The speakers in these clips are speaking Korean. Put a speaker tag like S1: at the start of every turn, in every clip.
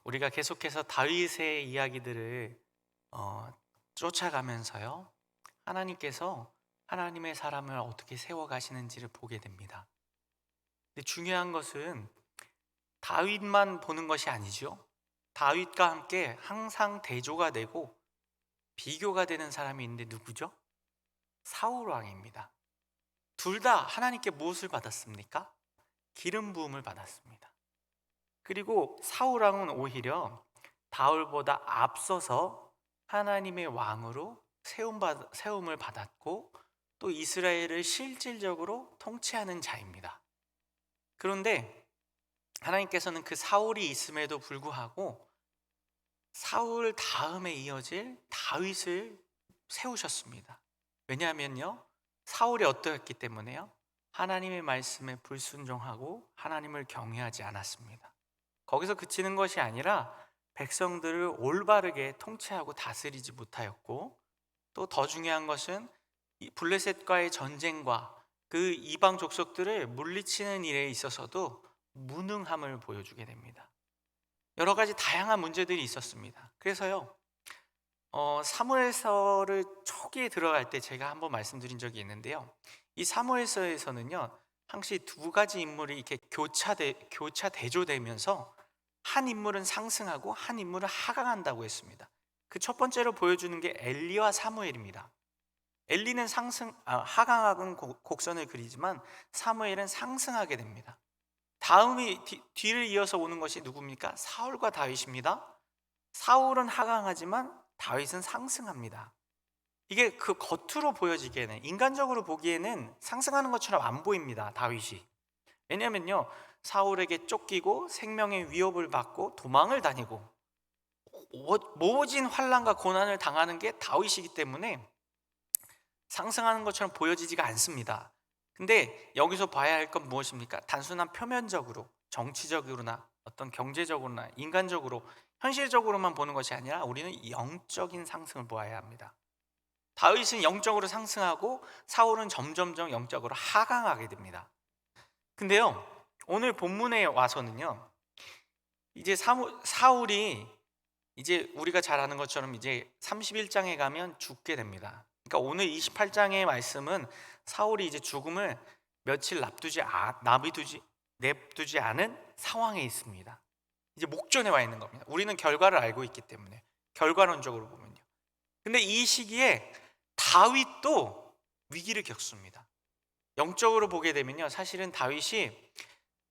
S1: 우리가 계속해서 다윗의 이야기들을 쫓아가면서요, 하나님께서 하나님의 사람을 어떻게 세워가시는지를 보게 됩니다. 근데 중요한 것은 다윗만 보는 것이 아니죠. 다윗과 함께 항상 대조가 되고 비교가 되는 사람이 있는데 누구죠? 사울 왕입니다. 둘 다 하나님께 무엇을 받았습니까? 기름 부음을 받았습니다. 그리고 사울 왕은 오히려 다윗보다 앞서서 하나님의 왕으로 세움을 받았고, 또 이스라엘을 실질적으로 통치하는 자입니다. 그런데 하나님께서는 그 사울이 있음에도 불구하고 사울 다음에 이어질 다윗을 세우셨습니다. 왜냐하면요, 사울이 어떠했기 때문에요? 하나님의 말씀에 불순종하고 하나님을 경외하지 않았습니다. 거기서 그치는 것이 아니라 백성들을 올바르게 통치하고 다스리지 못하였고, 또 더 중요한 것은 이 블레셋과의 전쟁과 그 이방 족속들을 물리치는 일에 있어서도 무능함을 보여주게 됩니다. 여러 가지 다양한 문제들이 있었습니다. 그래서요, 사무엘서를 초기에 들어갈 때 제가 한번 말씀드린 적이 있는데요, 이 사무엘서에서는요, 항시 두 가지 인물이 이렇게 교차 대조되면서 한 인물은 상승하고 한 인물은 하강한다고 했습니다. 그 첫 번째로 보여주는 게 엘리와 사무엘입니다. 엘리는 하강하는 곡선을 그리지만 사무엘은 상승하게 됩니다. 다음이 뒤를 이어서 오는 것이 누굽니까? 사울과 다윗입니다. 사울은 하강하지만 다윗은 상승합니다. 이게 그 겉으로 보여지기에는, 인간적으로 보기에는 상승하는 것처럼 안 보입니다, 다윗이. 왜냐면요, 사울에게 쫓기고 생명의 위협을 받고 도망을 다니고 모진 환난과 고난을 당하는 게 다윗이기 때문에 상승하는 것처럼 보여지지가 않습니다. 근데 여기서 봐야 할 건 무엇입니까? 단순한 표면적으로, 정치적으로나 어떤 경제적으로나 인간적으로, 현실적으로만 보는 것이 아니라 우리는 영적인 상승을 보아야 합니다. 다윗은 영적으로 상승하고 사울은 점점점 영적으로 하강하게 됩니다. 근데요, 오늘 본문에 와서는요, 이제 사울이 이제 우리가 잘 아는 것처럼 이제 31장에 가면 죽게 됩니다. 그러니까 오늘 28장의 말씀은 사울이 이제 죽음을 며칠 냅두지 않은 상황에 있습니다. 이제 목전에 와 있는 겁니다. 우리는 결과를 알고 있기 때문에, 결과론적으로 보면요. 근데 이 시기에 다윗도 위기를 겪습니다. 영적으로 보게 되면요, 사실은 다윗이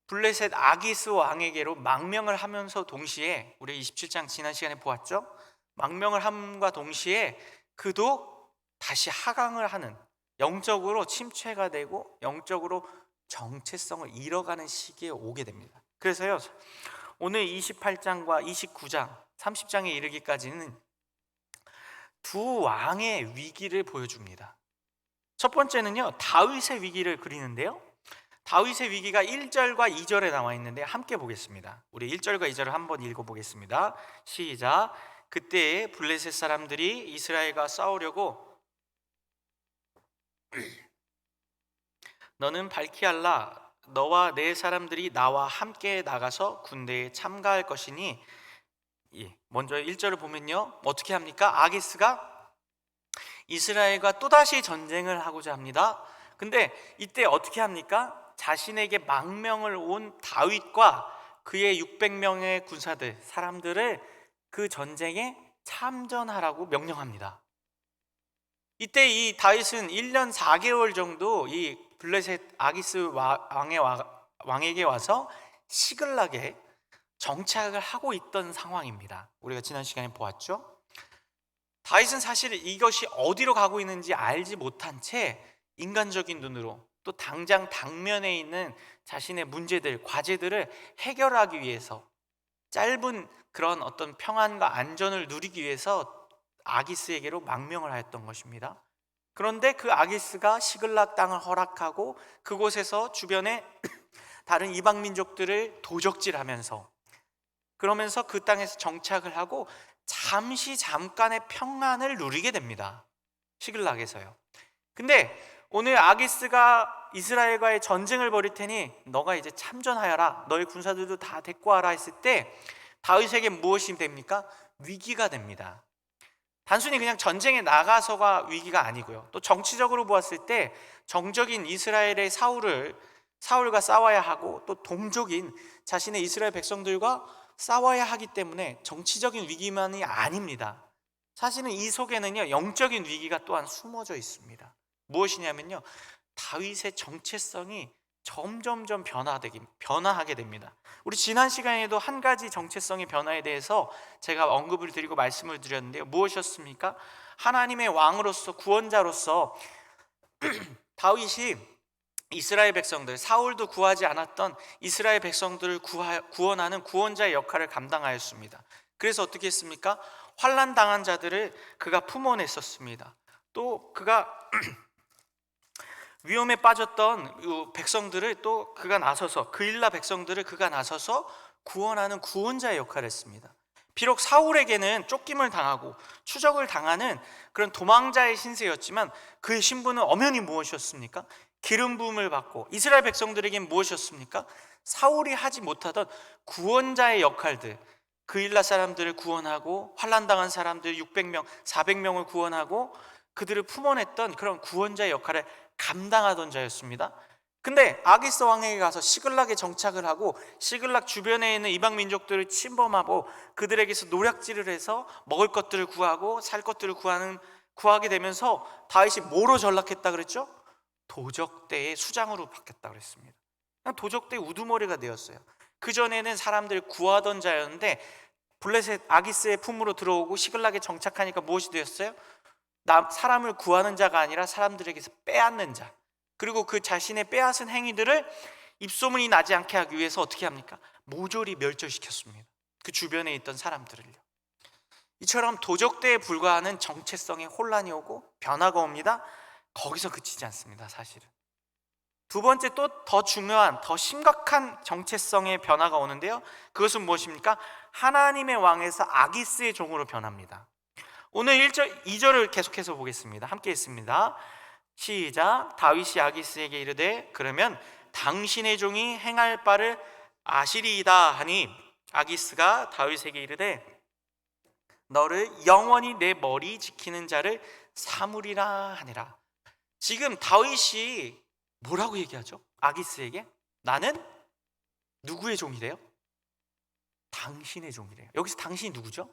S1: 블레셋 아기스 왕에게로 망명을 하면서 동시에, 우리 27장 지난 시간에 보았죠? 망명을 함과 동시에 그도 다시 하강을 하는, 영적으로 침체가 되고 영적으로 정체성을 잃어가는 시기에 오게 됩니다. 그래서요, 오늘 28장과 29장, 30장에 이르기까지는 두 왕의 위기를 보여줍니다. 첫 번째는요, 다윗의 위기를 그리는데요, 다윗의 위기가 1절과 2절에 나와 있는데 함께 보겠습니다. 우리 1절과 2절을 한번 읽어보겠습니다. 시작. 그때에 블레셋 사람들이 이스라엘과 싸우려고 너는 발키알라, 너와 내 사람들이 나와 함께 나가서 군대에 참가할 것이니, 먼저 1절을 보면요, 어떻게 합니까? 아기스가 이스라엘과 또다시 전쟁을 하고자 합니다. 근데 이때 어떻게 합니까? 자신에게 망명을 온 다윗과 그의 600명의 군사들, 사람들을 그 전쟁에 참전하라고 명령합니다. 이때 이 다윗은 1년 4개월 정도 이 블레셋 아기스 왕에게 와서 시글락에 정착을 하고 있던 상황입니다. 우리가 지난 시간에 보았죠? 다윗은 사실 이것이 어디로 가고 있는지 알지 못한 채 인간적인 눈으로, 또 당장 당면에 있는 자신의 문제들, 과제들을 해결하기 위해서, 짧은 그런 어떤 평안과 안전을 누리기 위해서 아기스에게로 망명을 하였던 것입니다. 그런데 그 아기스가 시글락 땅을 허락하고 그곳에서 주변에 다른 이방 민족들을 도적질하면서, 그러면서 그 땅에서 정착을 하고 잠깐의 평안을 누리게 됩니다. 시글락에서요. 근데 오늘 아기스가 이스라엘과의 전쟁을 벌일 테니 너가 이제 참전하여라, 너의 군사들도 다 데리고 와라 했을 때 다윗에게 무엇이 됩니까? 위기가 됩니다. 단순히 그냥 전쟁에 나가서가 위기가 아니고요, 또 정치적으로 보았을 때 정적인 이스라엘의 사울과 싸워야 하고, 또 동족인 자신의 이스라엘 백성들과 싸워야 하기 때문에 정치적인 위기만이 아닙니다. 사실은 이 속에는요, 영적인 위기가 또한 숨어져 있습니다. 무엇이냐면요, 다윗의 정체성이 점점점 변화하게 됩니다. 우리 지난 시간에도 한 가지 정체성의 변화에 대해서 제가 언급을 드리고 말씀을 드렸는데요, 무엇이었습니까? 하나님의 왕으로서, 구원자로서 다윗이 이스라엘 백성들, 사울도 구하지 않았던 이스라엘 백성들을 구원하는 구원자의 역할을 감당하였습니다. 그래서 어떻게 했습니까? 환난 당한 자들을 그가 품어냈었습니다. 또 그가 위험에 빠졌던 백성들을 또 그가 나서서, 그일라 백성들을 그가 나서서 구원하는 구원자의 역할을 했습니다. 비록 사울에게는 쫓김을 당하고 추적을 당하는 그런 도망자의 신세였지만, 그의 신분은 엄연히 무엇이었습니까? 기름 부음을 받고, 이스라엘 백성들에겐 무엇이었습니까? 사울이 하지 못하던 구원자의 역할들, 그일라 사람들을 구원하고, 환난당한 사람들 600명, 400명을 구원하고 그들을 품어냈던 그런 구원자의 역할을 감당하던 자였습니다. 근데 아기스 왕에게 가서 시글락에 정착을 하고, 시글락 주변에 있는 이방 민족들을 침범하고 그들에게서 노략질을 해서 먹을 것들을 구하고 살 것들을 구하게 되면서 다윗이 뭐로 전락했다 그랬죠? 도적대의 수장으로 바뀌었다 그랬습니다. 그냥 도적대의 우두머리가 되었어요. 그전에는 사람들을 구하던 자였는데 블레셋 아기스의 품으로 들어오고 시글락에 정착하니까 무엇이 되었어요? 사람을 구하는 자가 아니라 사람들에게서 빼앗는 자, 그리고 그 자신의 빼앗은 행위들을 입소문이 나지 않게 하기 위해서 어떻게 합니까? 모조리 멸절시켰습니다. 그 주변에 있던 사람들을요. 이처럼 도적대에 불과하는 정체성의 혼란이 오고 변화가 옵니다. 거기서 그치지 않습니다. 사실은 두 번째, 또 더 중요한, 더 심각한 정체성의 변화가 오는데요, 그것은 무엇입니까? 하나님의 왕에서 아기스의 종으로 변합니다. 오늘 1절, 2절을 계속해서 보겠습니다. 함께 읽습니다. 시작. 다윗이 아기스에게 이르되 그러면 당신의 종이 행할 바를 아시리이다 하니, 아기스가 다윗에게 이르되 너를 영원히 내 머리 지키는 자를 삼으리라 하니라. 지금 다윗이 뭐라고 얘기하죠? 아기스에게 나는 누구의 종이래요? 당신의 종이래요. 여기서 당신이 누구죠?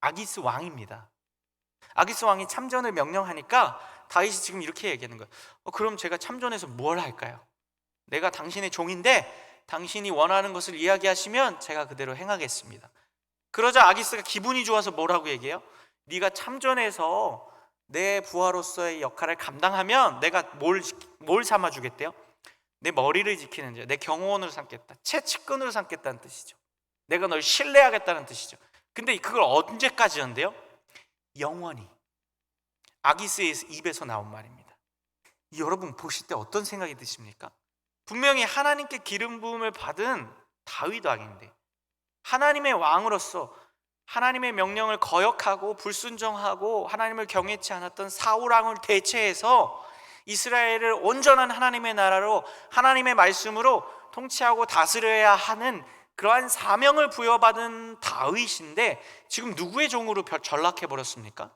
S1: 아기스 왕입니다. 아기스 왕이 참전을 명령하니까 다윗이 지금 이렇게 얘기하는 거예요. 그럼 제가 참전해서 뭘 할까요? 내가 당신의 종인데 당신이 원하는 것을 이야기하시면 제가 그대로 행하겠습니다. 그러자 아기스가 기분이 좋아서 뭐라고 얘기해요? 네가 참전해서 내 부하로서의 역할을 감당하면 내가 뭘 삼아주겠대요? 내 머리를 지키는 자, 내 경호원으로 삼겠다, 채찍근으로 삼겠다는 뜻이죠. 내가 널 신뢰하겠다는 뜻이죠. 근데 그걸 언제까지 한대요? 영원히. 아기스의 입에서 나온 말입니다. 여러분 보실 때 어떤 생각이 드십니까? 분명히 하나님께 기름 부음을 받은 다윗 왕인데, 하나님의 왕으로서 하나님의 명령을 거역하고 불순종하고 하나님을 경외치 않았던 사울 왕을 대체해서 이스라엘을 온전한 하나님의 나라로, 하나님의 말씀으로 통치하고 다스려야 하는 그러한 사명을 부여받은 다윗인데, 지금 누구의 종으로 전락해버렸습니까?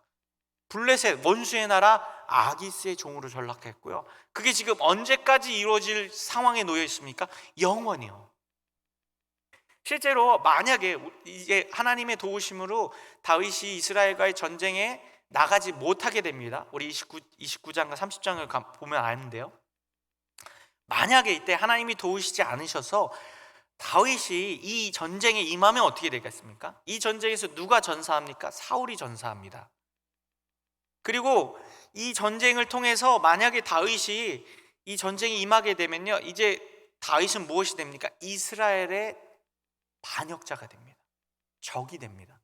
S1: 블레셋 원수의 나라 아기스의 종으로 전락했고요. 그게 지금 언제까지 이루어질 상황에 놓여 있습니까? 영원히요. 실제로 만약에 이게 하나님의 도우심으로 다윗이 이스라엘과의 전쟁에 나가지 못하게 됩니다. 우리 29장과 30장을 보면 아는데요, 만약에 이때 하나님이 도우시지 않으셔서 다윗이 이 전쟁에 임하면 어떻게 되겠습니까? 이 전쟁에서 누가 전사합니까? 사울이 전사합니다. 그리고 이 전쟁을 통해서 만약에 다윗이 이 전쟁에 임하게 되면요, 이제 다윗은 무엇이 됩니까? 이스라엘의 반역자가 됩니다. 적이 됩니다.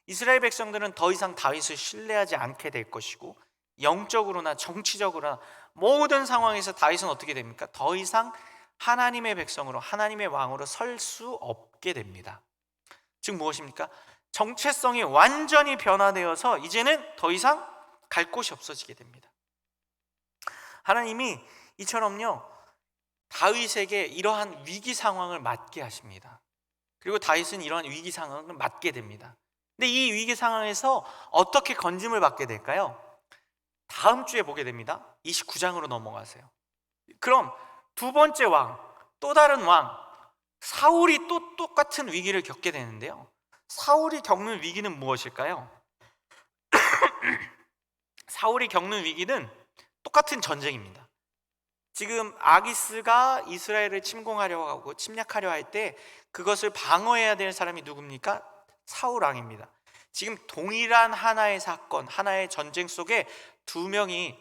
S1: 이스라엘 백성들은 더 이상 다윗을 신뢰하지 않게 될 것이고, 영적으로나 정치적으로나 모든 상황에서 다윗은 어떻게 됩니까? 더 이상 하나님의 백성으로, 하나님의 왕으로 설 수 없게 됩니다. 즉 무엇입니까? 정체성이 완전히 변화되어서 이제는 더 이상 갈 곳이 없어지게 됩니다. 하나님이 이처럼요, 다윗에게 이러한 위기 상황을 맞게 하십니다. 그리고 다윗은 이러한 위기 상황을 맞게 됩니다. 근데 이 위기 상황에서 어떻게 건짐을 받게 될까요? 다음 주에 보게 됩니다. 29장으로 넘어가세요. 그럼 두 번째 왕, 또 다른 왕 사울이 또 똑같은 위기를 겪게 되는데요. 사울이 겪는 위기는 무엇일까요? 사울이 겪는 위기는 똑같은 전쟁입니다. 지금 아기스가 이스라엘을 침공하려 하고 침략하려 할 때 그것을 방어해야 될 사람이 누굽니까? 사울 왕입니다. 지금 동일한 하나의 사건, 하나의 전쟁 속에 두 명의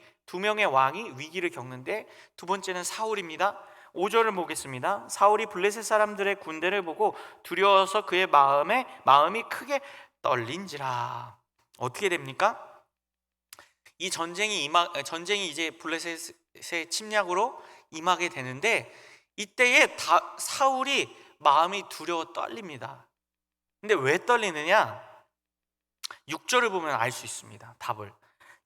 S1: 왕이 위기를 겪는데 두 번째는 사울입니다. 5절을 보겠습니다. 사울이 블레셋 사람들의 군대를 보고 두려워서 그의 마음이 크게 떨린지라. 어떻게 됩니까? 이 전쟁이 이제 블레셋의 침략으로 임하게 되는데 이때에 사울이 마음이 두려워 떨립니다. 근데 왜 떨리느냐? 6절을 보면 알 수 있습니다. 답을.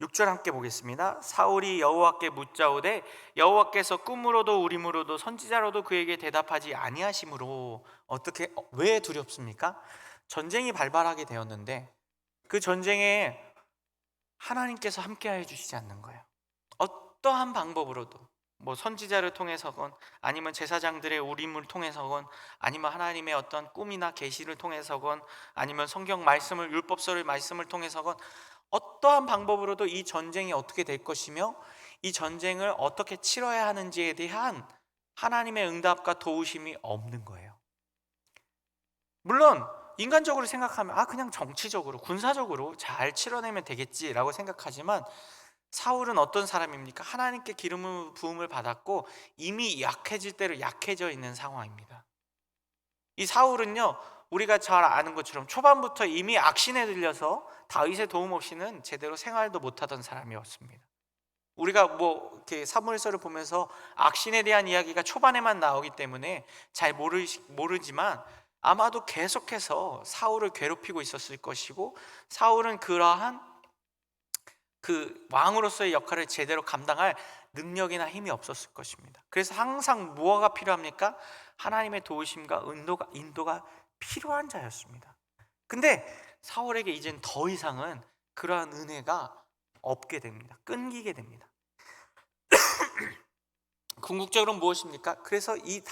S1: 6절 함께 보겠습니다. 사울이 여호와께 묻자오되 여호와께서 꿈으로도 우림으로도 선지자로도 그에게 대답하지 아니하심으로. 왜 두렵습니까? 전쟁이 발발하게 되었는데 그 전쟁에 하나님께서 함께해 주시지 않는 거예요. 어떠한 방법으로도 선지자를 통해서건 아니면 제사장들의 우림을 통해서건 아니면 하나님의 어떤 꿈이나 계시를 통해서건 아니면 성경 말씀을 율법서를 말씀을 통해서건 어떠한 방법으로도 이 전쟁이 어떻게 될 것이며 이 전쟁을 어떻게 치러야 하는지에 대한 하나님의 응답과 도우심이 없는 거예요. 물론 인간적으로 생각하면 그냥 정치적으로 군사적으로 잘 치러내면 되겠지라고 생각하지만 사울은 어떤 사람입니까? 하나님께 기름 부음을 받았고 이미 약해질 대로 약해져 있는 상황입니다. 이 사울은요, 우리가 잘 아는 것처럼 초반부터 이미 악신에 들려서 다윗의 도움 없이는 제대로 생활도 못하던 사람이었습니다. 우리가 이렇게 사무엘서를 보면서 악신에 대한 이야기가 초반에만 나오기 때문에 잘 모르지만 아마도 계속해서 사울을 괴롭히고 있었을 것이고 사울은 그러한 그 왕으로서의 역할을 제대로 감당할 능력이나 힘이 없었을 것입니다. 그래서 항상 무엇가 필요합니까? 하나님의 도우심과 인도가 필요한 자였습니다. 근데 사울에게 이젠 더 이상은 그러한 은혜가 없게 됩니다. 끊기게 됩니다. 궁극적으로는 무엇입니까? 그래서 이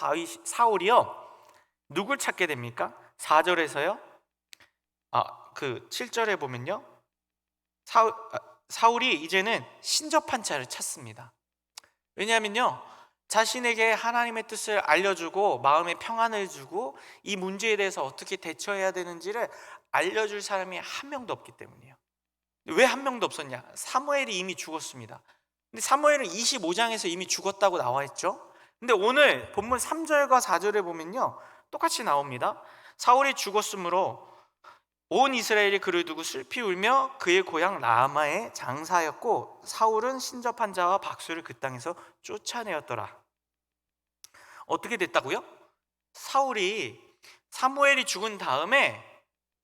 S1: 사울이요, 누굴 찾게 됩니까? 4절에서요 7절에 보면요 사울이 이제는 신접한 자를 찾습니다. 왜냐하면요, 자신에게 하나님의 뜻을 알려주고 마음의 평안을 주고 이 문제에 대해서 어떻게 대처해야 되는지를 알려줄 사람이 한 명도 없기 때문이에요. 왜 한 명도 없었냐? 사무엘이 이미 죽었습니다. 근데 사무엘은 25장에서 이미 죽었다고 나와 있죠. 근데 오늘 본문 3절과 4절에 보면요 똑같이 나옵니다. 사울이 죽었으므로 온 이스라엘이 그를 두고 슬피 울며 그의 고향 라마에 장사하였고 사울은 신접한 자와 박수를 그 땅에서 쫓아내었더라. 어떻게 됐다고요? 사무엘이 죽은 다음에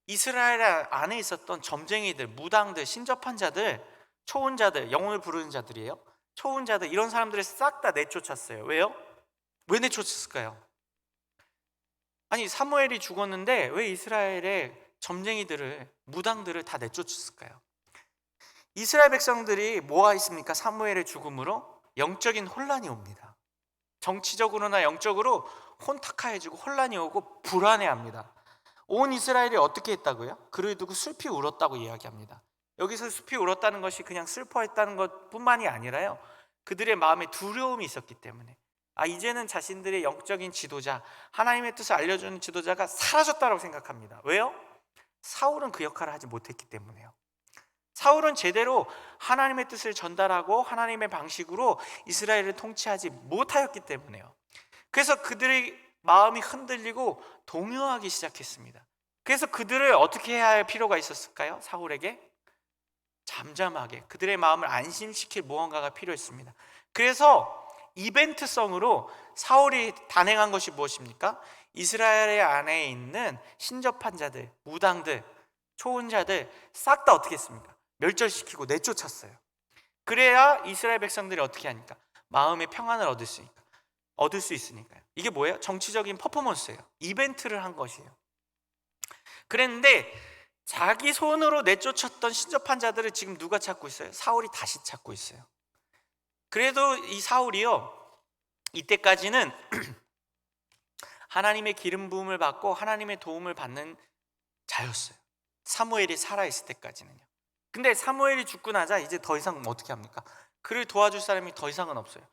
S1: 이스라엘 안에 있었던 점쟁이들, 무당들, 신접한 자들, 초혼자들, 영혼을 부르는 자들이에요. 초혼자들, 이런 사람들을 싹 다 내쫓았어요. 왜요? 왜 내쫓았을까요? 아니, 사무엘이 죽었는데 왜 이스라엘의 점쟁이들을, 무당들을 다 내쫓았을까요? 이스라엘 백성들이 뭐가 있습니까? 사무엘의 죽음으로 영적인 혼란이 옵니다. 정치적으로나 영적으로 혼탁해지고 혼란이 오고 불안해합니다. 온 이스라엘이 어떻게 했다고요? 그를 두고 슬피 울었다고 이야기합니다. 여기서 슬피 울었다는 것이 그냥 슬퍼했다는 것뿐만이 아니라요, 그들의 마음에 두려움이 있었기 때문에 이제는 자신들의 영적인 지도자, 하나님의 뜻을 알려주는 지도자가 사라졌다고 생각합니다. 왜요? 사울은 그 역할을 하지 못했기 때문에요. 사울은 제대로 하나님의 뜻을 전달하고 하나님의 방식으로 이스라엘을 통치하지 못하였기 때문에요. 그래서 그들의 마음이 흔들리고 동요하기 시작했습니다. 그래서 그들을 어떻게 해야 할 필요가 있었을까요? 사울에게 잠잠하게 그들의 마음을 안심시킬 무언가가 필요했습니다. 그래서 이벤트성으로 사울이 단행한 것이 무엇입니까? 이스라엘 안에 있는 신접한 자들, 무당들, 초혼자들 싹 다 어떻게 했습니까? 멸절시키고 내쫓았어요. 그래야 이스라엘 백성들이 어떻게 하니까? 마음의 평안을 얻을 수 있으니까요. 이게 뭐예요? 정치적인 퍼포먼스예요. 이벤트를 한 것이에요. 그랬는데 자기 손으로 내쫓았던 신접한 자들을 지금 누가 찾고 있어요? 사울이 다시 찾고 있어요. 그래도 이 사울이요, 이때까지는 하나님의 기름 부음을 받고 하나님의 도움을 받는 자였어요. 사무엘이 살아있을 때까지는요. 근데 사무엘이 죽고 나자 이제 더 이상 어떻게 합니까? 그를 도와줄 사람이 더 이상은 없어요.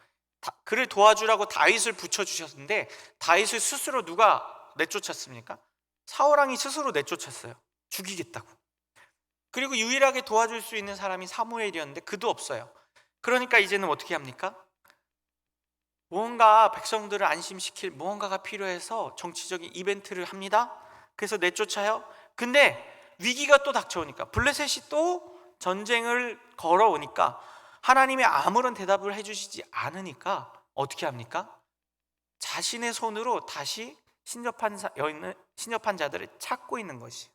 S1: 그를 도와주라고 다윗을 붙여주셨는데 다윗을 스스로 누가 내쫓았습니까? 사울왕이 스스로 내쫓았어요. 죽이겠다고. 그리고 유일하게 도와줄 수 있는 사람이 사무엘이었는데 그도 없어요. 그러니까 이제는 어떻게 합니까? 무언가 백성들을 안심시킬 무언가가 필요해서 정치적인 이벤트를 합니다. 그래서 내쫓아요. 근데 위기가 또 닥쳐오니까, 블레셋이 또 전쟁을 걸어오니까 하나님이 아무런 대답을 해주시지 않으니까 어떻게 합니까? 자신의 손으로 다시 신접한 자들을 찾고 있는 것이에요.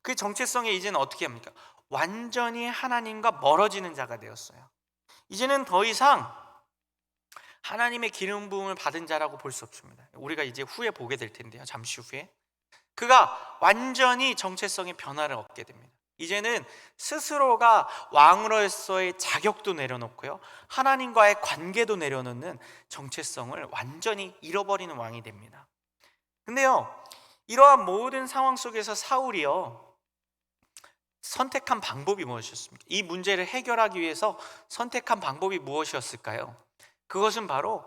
S1: 그 정체성에 이제는 어떻게 합니까? 완전히 하나님과 멀어지는 자가 되었어요. 이제는 더 이상 하나님의 기름 부음을 받은 자라고 볼 수 없습니다. 우리가 이제 후에 보게 될 텐데요, 잠시 후에 그가 완전히 정체성의 변화를 얻게 됩니다. 이제는 스스로가 왕으로서의 자격도 내려놓고요, 하나님과의 관계도 내려놓는 정체성을 완전히 잃어버리는 왕이 됩니다. 근데요, 이러한 모든 상황 속에서 사울이요, 선택한 방법이 무엇이었습니까? 이 문제를 해결하기 위해서 선택한 방법이 무엇이었을까요? 그것은 바로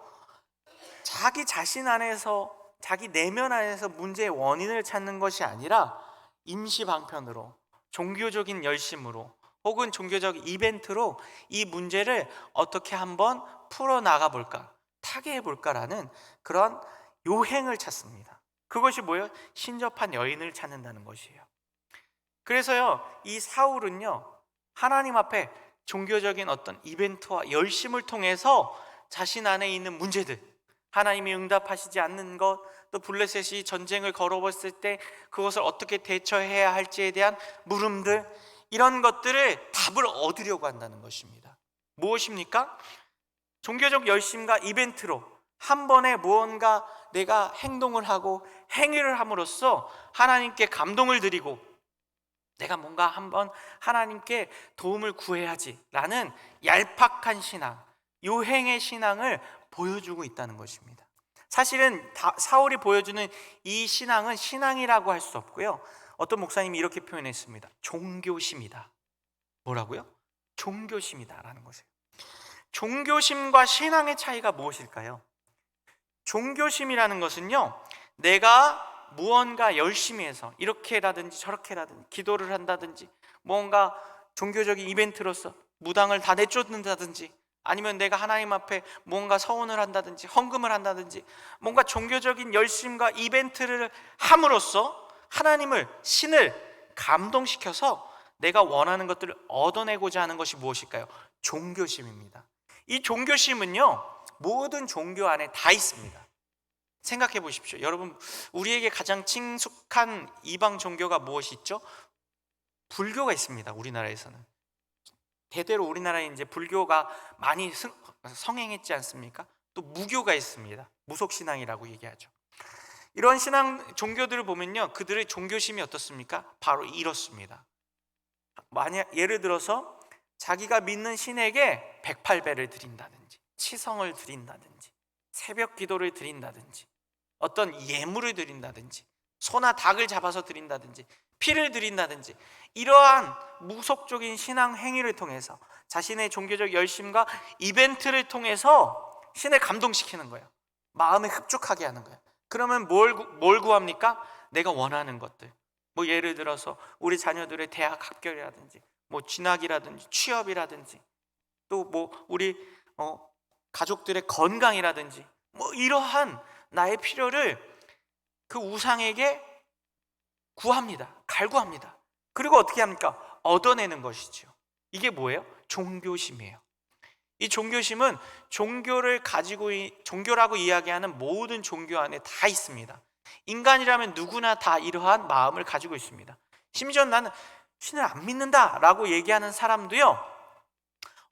S1: 자기 자신 안에서, 자기 내면 안에서 문제의 원인을 찾는 것이 아니라 임시 방편으로, 종교적인 열심으로, 혹은 종교적 이벤트로 이 문제를 어떻게 한번 풀어나가 볼까, 타개해 볼까라는 그런 요행을 찾습니다. 그것이 뭐예요? 신접한 여인을 찾는다는 것이에요. 그래서요, 이 사울은요, 하나님 앞에 종교적인 어떤 이벤트와 열심을 통해서 자신 안에 있는 문제들, 하나님이 응답하시지 않는 것, 또 블레셋이 전쟁을 걸어봤을 때 그것을 어떻게 대처해야 할지에 대한 물음들, 이런 것들을 답을 얻으려고 한다는 것입니다. 무엇입니까? 종교적 열심과 이벤트로 한 번에 무언가 내가 행동을 하고 행위를 함으로써 하나님께 감동을 드리고 내가 뭔가 한번 하나님께 도움을 구해야지 라는 얄팍한 신앙, 요행의 신앙을 보여주고 있다는 것입니다. 사실은 사울이 보여주는 이 신앙은 신앙이라고 할 수 없고요, 어떤 목사님이 이렇게 표현했습니다. 종교심이다. 뭐라고요? 종교심이다라는 것이에요. 종교심과 신앙의 차이가 무엇일까요? 종교심이라는 것은요, 내가 무언가 열심히 해서 이렇게라든지 저렇게라든지 기도를 한다든지 뭔가 종교적인 이벤트로서 무당을 다 내쫓는다든지, 아니면 내가 하나님 앞에 뭔가 서원을 한다든지 헌금을 한다든지 뭔가 종교적인 열심과 이벤트를 함으로써 하나님을, 신을 감동시켜서 내가 원하는 것들을 얻어내고자 하는 것이 무엇일까요? 종교심입니다. 이 종교심은요, 모든 종교 안에 다 있습니다. 생각해 보십시오. 여러분, 우리에게 가장 친숙한 이방 종교가 무엇이 있죠? 불교가 있습니다. 우리나라에서는 대대로 우리나라에 이제 불교가 많이 성행했지 않습니까? 또 무교가 있습니다. 무속신앙이라고 얘기하죠. 이런 신앙 종교들을 보면요, 그들의 종교심이 어떻습니까? 바로 이렇습니다. 만약 예를 들어서 자기가 믿는 신에게 108배를 드린다든지 치성을 드린다든지 새벽 기도를 드린다든지 어떤 예물을 드린다든지 소나 닭을 잡아서 드린다든지 피를 드린다든지, 이러한 무속적인 신앙 행위를 통해서 자신의 종교적 열심과 이벤트를 통해서 신을 감동시키는 거예요. 마음에 흡족하게 하는 거예요. 그러면 뭘 구합니까? 내가 원하는 것들, 뭐 예를 들어서 우리 자녀들의 대학 합격이라든지 뭐 진학이라든지 취업이라든지 또 뭐 우리 가족들의 건강이라든지 뭐 이러한 나의 필요를 그 우상에게 구합니다. 갈구합니다. 그리고 어떻게 합니까? 얻어내는 것이죠. 이게 뭐예요? 종교심이에요. 이 종교심은 종교라고 이야기하는 모든 종교 안에 다 있습니다. 인간이라면 누구나 다 이러한 마음을 가지고 있습니다. 심지어 나는 신을 안 믿는다 라고 얘기하는 사람도요,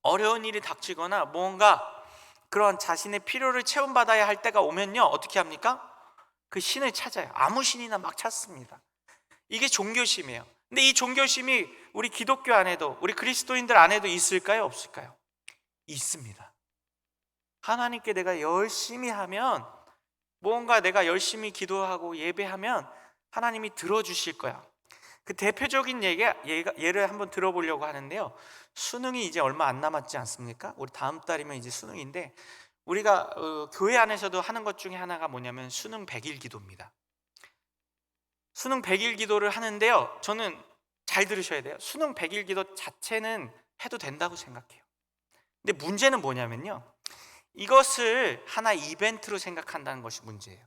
S1: 어려운 일이 닥치거나 뭔가 그런 자신의 필요를 채움받아야 할 때가 오면요, 어떻게 합니까? 그 신을 찾아요. 아무 신이나 막 찾습니다. 이게 종교심이에요. 근데 이 종교심이 우리 기독교 안에도, 우리 그리스도인들 안에도 있을까요? 없을까요? 있습니다. 하나님께 내가 열심히 하면, 무언가 내가 열심히 기도하고 예배하면 하나님이 들어주실 거야. 그 대표적인 예를 한번 들어보려고 하는데요. 수능이 이제 얼마 안 남았지 않습니까? 우리 다음 달이면 이제 수능인데, 우리가 교회 안에서도 하는 것 중에 하나가 뭐냐면 수능 100일 기도입니다. 수능 100일 기도를 하는데요, 저는 잘 들으셔야 돼요. 수능 100일 기도 자체는 해도 된다고 생각해요. 근데 문제는 뭐냐면요, 이것을 하나 이벤트로 생각한다는 것이 문제예요.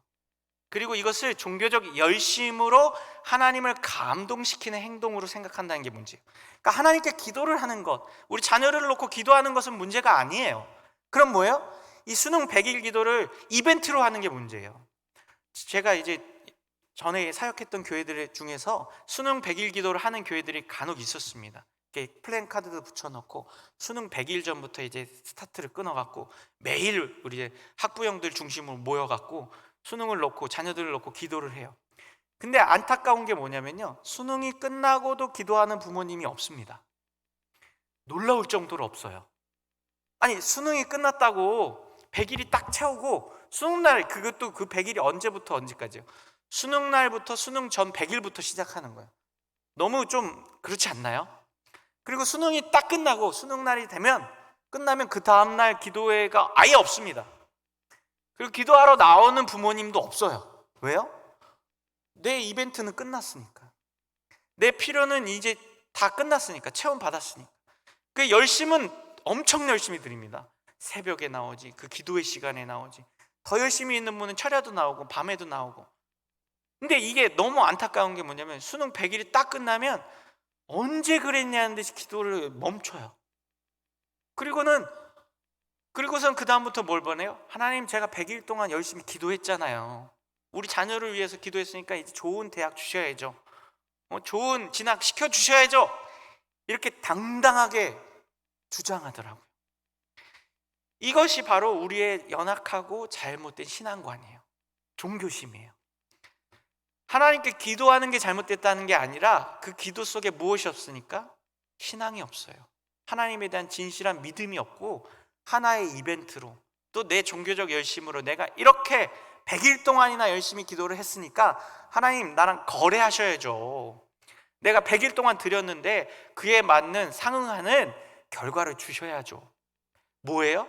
S1: 그리고 이것을 종교적 열심으로 하나님을 감동시키는 행동으로 생각한다는 게 문제예요. 그러니까 하나님께 기도를 하는 것, 우리 자녀를 놓고 기도하는 것은 문제가 아니에요. 그럼 뭐예요? 이 수능 100일 기도를 이벤트로 하는 게 문제예요. 제가 이제 전에 사역했던 교회들 중에서 수능 100일 기도를 하는 교회들이 간혹 있었습니다. 이렇게 플랜카드도 붙여놓고 수능 100일 전부터 이제 스타트를 끊어갖고 매일 우리 학부형들 중심으로 모여갖고 수능을 놓고 자녀들을 놓고 기도를 해요. 근데 안타까운 게 뭐냐면요, 수능이 끝나고도 기도하는 부모님이 없습니다. 놀라울 정도로 없어요. 아니, 수능이 끝났다고 100일이 딱 채우고 수능날, 그것도 그 100일이 언제부터 언제까지요? 수능날부터 수능 전 100일부터 시작하는 거예요. 너무 좀 그렇지 않나요? 그리고 수능이 딱 끝나고 수능날이 끝나면 그 다음날 기도회가 아예 없습니다. 그리고 기도하러 나오는 부모님도 없어요. 왜요? 내 이벤트는 끝났으니까, 내 필요는 이제 다 끝났으니까, 체험 받았으니까. 그 열심은 엄청 열심히 드립니다. 새벽에 나오지, 그 기도회 시간에 나오지, 더 열심히 있는 분은 철야도 나오고 밤에도 나오고. 근데 이게 너무 안타까운 게 뭐냐면 수능 100일이 딱 끝나면 언제 그랬냐는 듯이 기도를 멈춰요. 그리고선 그 다음부터 뭘 보내요? 하나님, 제가 100일 동안 열심히 기도했잖아요. 우리 자녀를 위해서 기도했으니까 이제 좋은 대학 주셔야죠. 좋은 진학 시켜주셔야죠. 이렇게 당당하게 주장하더라고요. 이것이 바로 우리의 연약하고 잘못된 신앙관이에요. 종교심이에요. 하나님께 기도하는 게 잘못됐다는 게 아니라 그 기도 속에 무엇이 없으니까? 신앙이 없어요. 하나님에 대한 진실한 믿음이 없고, 하나의 이벤트로, 또 내 종교적 열심으로 내가 이렇게 100일 동안이나 열심히 기도를 했으니까 하나님, 나랑 거래하셔야죠. 내가 100일 동안 드렸는데 그에 맞는 상응하는 결과를 주셔야죠. 뭐예요?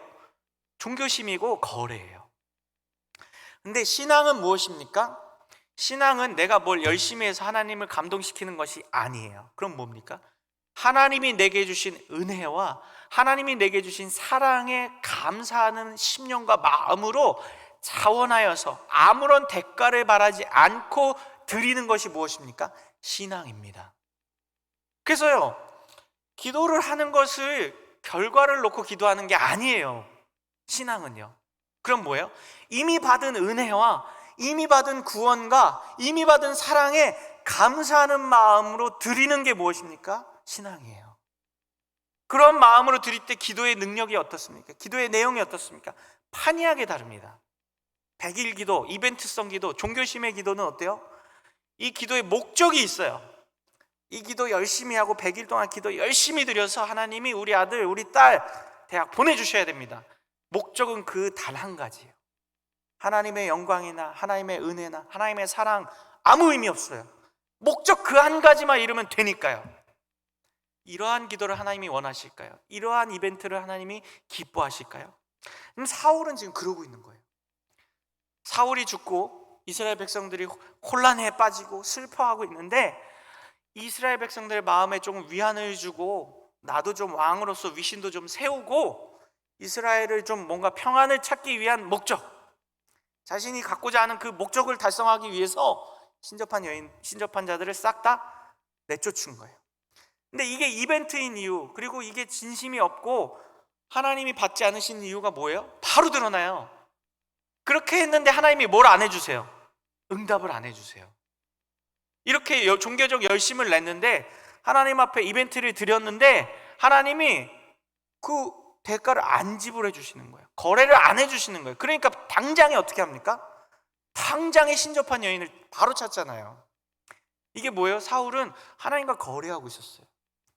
S1: 종교심이고 거래예요. 근데 신앙은 무엇입니까? 신앙은 내가 뭘 열심히 해서 하나님을 감동시키는 것이 아니에요. 그럼 뭡니까? 하나님이 내게 주신 은혜와 하나님이 내게 주신 사랑에 감사하는 심령과 마음으로 자원하여서 아무런 대가를 바라지 않고 드리는 것이 무엇입니까? 신앙입니다. 그래서요, 기도를 하는 것을 결과를 놓고 기도하는 게 아니에요. 신앙은요. 그럼 뭐예요? 이미 받은 은혜와 이미 받은 구원과 이미 받은 사랑에 감사하는 마음으로 드리는 게 무엇입니까? 신앙이에요. 그런 마음으로 드릴 때 기도의 능력이 어떻습니까? 기도의 내용이 어떻습니까? 판이하게 다릅니다. 100일 기도, 이벤트성 기도, 종교심의 기도는 어때요? 이 기도의 목적이 있어요. 이 기도 열심히 하고 100일 동안 기도 열심히 드려서 하나님이 우리 아들, 우리 딸 대학 보내주셔야 됩니다. 목적은 그 단 한 가지예요. 하나님의 영광이나 하나님의 은혜나 하나님의 사랑 아무 의미 없어요. 목적 그 한 가지만 이루면 되니까요. 이러한 기도를 하나님이 원하실까요? 이러한 이벤트를 하나님이 기뻐하실까요? 그럼 사울은 지금 그러고 있는 거예요. 사울이 죽고 이스라엘 백성들이 혼란에 빠지고 슬퍼하고 있는데, 이스라엘 백성들의 마음에 조금 위안을 주고 나도 좀 왕으로서 위신도 좀 세우고 이스라엘을 좀 뭔가 평안을 찾기 위한 목적, 자신이 갖고자 하는 그 목적을 달성하기 위해서 신접한 자들을 싹 다 내쫓은 거예요. 근데 이게 이벤트인 이유, 그리고 이게 진심이 없고 하나님이 받지 않으신 이유가 뭐예요? 바로 드러나요. 그렇게 했는데 하나님이 뭘 안 해주세요? 응답을 안 해주세요. 이렇게 종교적 열심을 냈는데, 하나님 앞에 이벤트를 드렸는데 하나님이 그 대가를 안 지불해 주시는 거예요. 거래를 안 해주시는 거예요. 그러니까 당장에 어떻게 합니까? 당장에 신접한 여인을 바로 찾잖아요. 이게 뭐예요? 사울은 하나님과 거래하고 있었어요.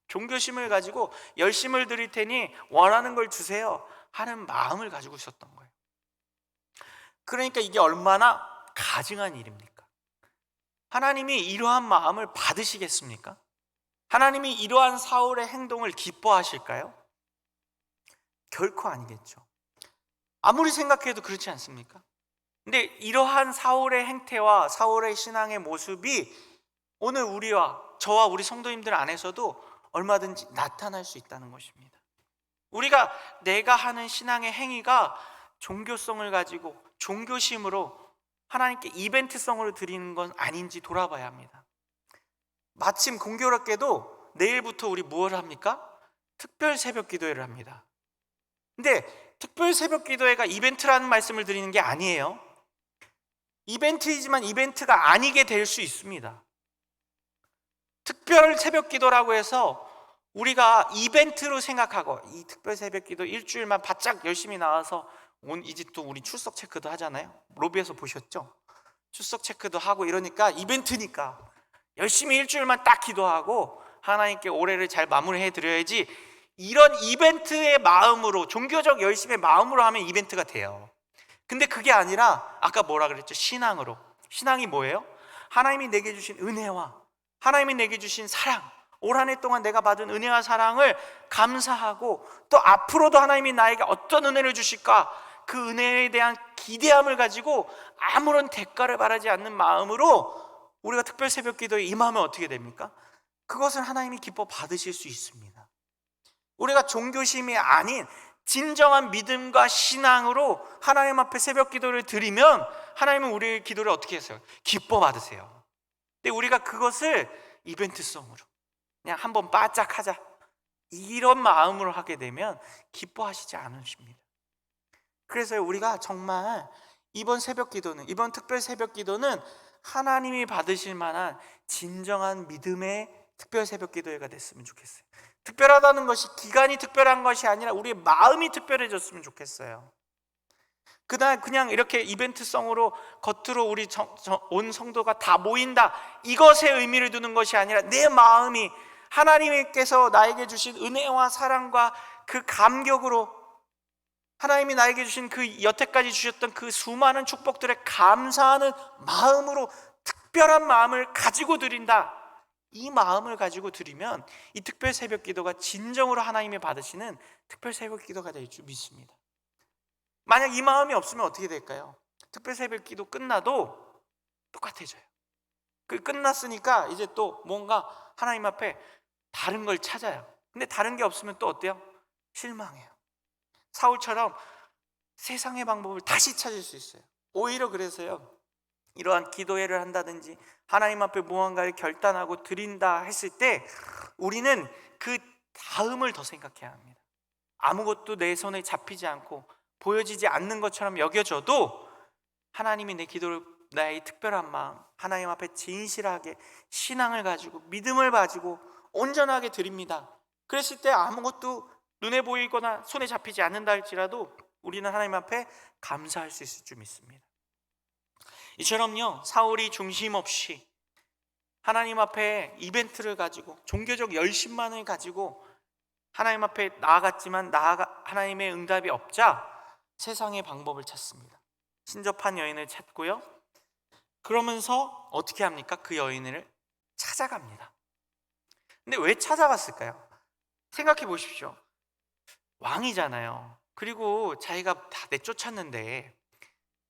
S1: 종교심을 가지고 열심을 드릴 테니 원하는 걸 주세요 하는 마음을 가지고 있었던 거예요. 그러니까 이게 얼마나 가증한 일입니까? 하나님이 이러한 마음을 받으시겠습니까? 하나님이 이러한 사울의 행동을 기뻐하실까요? 결코 아니겠죠. 아무리 생각해도 그렇지 않습니까? 근데 이러한 사울의 행태와 사울의 신앙의 모습이 오늘 저와 우리 성도님들 안에서도 얼마든지 나타날 수 있다는 것입니다. 우리가 내가 하는 신앙의 행위가 종교성을 가지고 종교심으로 하나님께 이벤트성으로 드리는 건 아닌지 돌아봐야 합니다. 마침 공교롭게도 내일부터 우리 뭘 합니까? 특별 새벽 기도회를 합니다. 근데 특별 새벽 기도회가 이벤트라는 말씀을 드리는 게 아니에요. 이벤트이지만 이벤트가 아니게 될 수 있습니다. 특별 새벽 기도라고 해서 우리가 이벤트로 생각하고 이 특별 새벽 기도 일주일만 바짝 열심히 나와서 이제 또 우리 출석 체크도 하잖아요. 로비에서 보셨죠? 출석 체크도 하고 이러니까 이벤트니까 열심히 일주일만 딱 기도하고 하나님께 올해를 잘 마무리해 드려야지, 이런 이벤트의 마음으로, 종교적 열심의 마음으로 하면 이벤트가 돼요. 근데 그게 아니라 아까 뭐라 그랬죠? 신앙으로. 신앙이 뭐예요? 하나님이 내게 주신 은혜와 하나님이 내게 주신 사랑, 올 한 해 동안 내가 받은 은혜와 사랑을 감사하고 또 앞으로도 하나님이 나에게 어떤 은혜를 주실까, 그 은혜에 대한 기대함을 가지고 아무런 대가를 바라지 않는 마음으로 우리가 특별 새벽 기도에 임하면 어떻게 됩니까? 그것을 하나님이 기뻐 받으실 수 있습니다. 우리가 종교심이 아닌 진정한 믿음과 신앙으로 하나님 앞에 새벽 기도를 드리면 하나님은 우리의 기도를 어떻게 했어요? 기뻐 받으세요. 근데 우리가 그것을 이벤트성으로 그냥 한번 바짝 하자, 이런 마음으로 하게 되면 기뻐하시지 않으십니다. 그래서 우리가 정말 이번 특별 새벽 기도는 하나님이 받으실 만한 진정한 믿음의 특별 새벽 기도회가 됐으면 좋겠어요. 특별하다는 것이 기간이 특별한 것이 아니라 우리의 마음이 특별해졌으면 좋겠어요. 그냥 이렇게 이벤트성으로 겉으로 우리 온 성도가 다 모인다, 이것에 의미를 두는 것이 아니라 내 마음이 하나님께서 나에게 주신 은혜와 사랑과 그 감격으로, 하나님이 나에게 주신 그 여태까지 주셨던 그 수많은 축복들에 감사하는 마음으로 특별한 마음을 가지고 드린다, 이 마음을 가지고 드리면 이 특별 새벽 기도가 진정으로 하나님이 받으시는 특별 새벽 기도가 될 줄 믿습니다. 만약 이 마음이 없으면 어떻게 될까요? 특별 새벽 기도 끝나도 똑같아져요. 끝났으니까 이제 또 뭔가 하나님 앞에 다른 걸 찾아요. 근데 다른 게 없으면 또 어때요? 실망해요. 사울처럼 세상의 방법을 다시 찾을 수 있어요. 오히려 그래서요, 이러한 기도회를 한다든지 하나님 앞에 무언가를 결단하고 드린다 했을 때 우리는 그 다음을 더 생각해야 합니다. 아무것도 내 손에 잡히지 않고 보여지지 않는 것처럼 여겨져도 하나님이 내 기도를, 나의 특별한 마음 하나님 앞에 진실하게 신앙을 가지고 믿음을 가지고 온전하게 드립니다. 그랬을 때 아무것도 눈에 보이거나 손에 잡히지 않는다 할지라도 우리는 하나님 앞에 감사할 수 있을 줄 믿습니다. 이처럼요, 사울이 중심 없이 하나님 앞에 이벤트를 가지고 종교적 열심만을 가지고 하나님 앞에 나아갔지만 하나님의 응답이 없자 세상의 방법을 찾습니다. 신접한 여인을 찾고요, 그러면서 어떻게 합니까? 그 여인을 찾아갑니다. 근데 왜 찾아갔을까요? 생각해 보십시오. 왕이잖아요. 그리고 자기가 다 내쫓았는데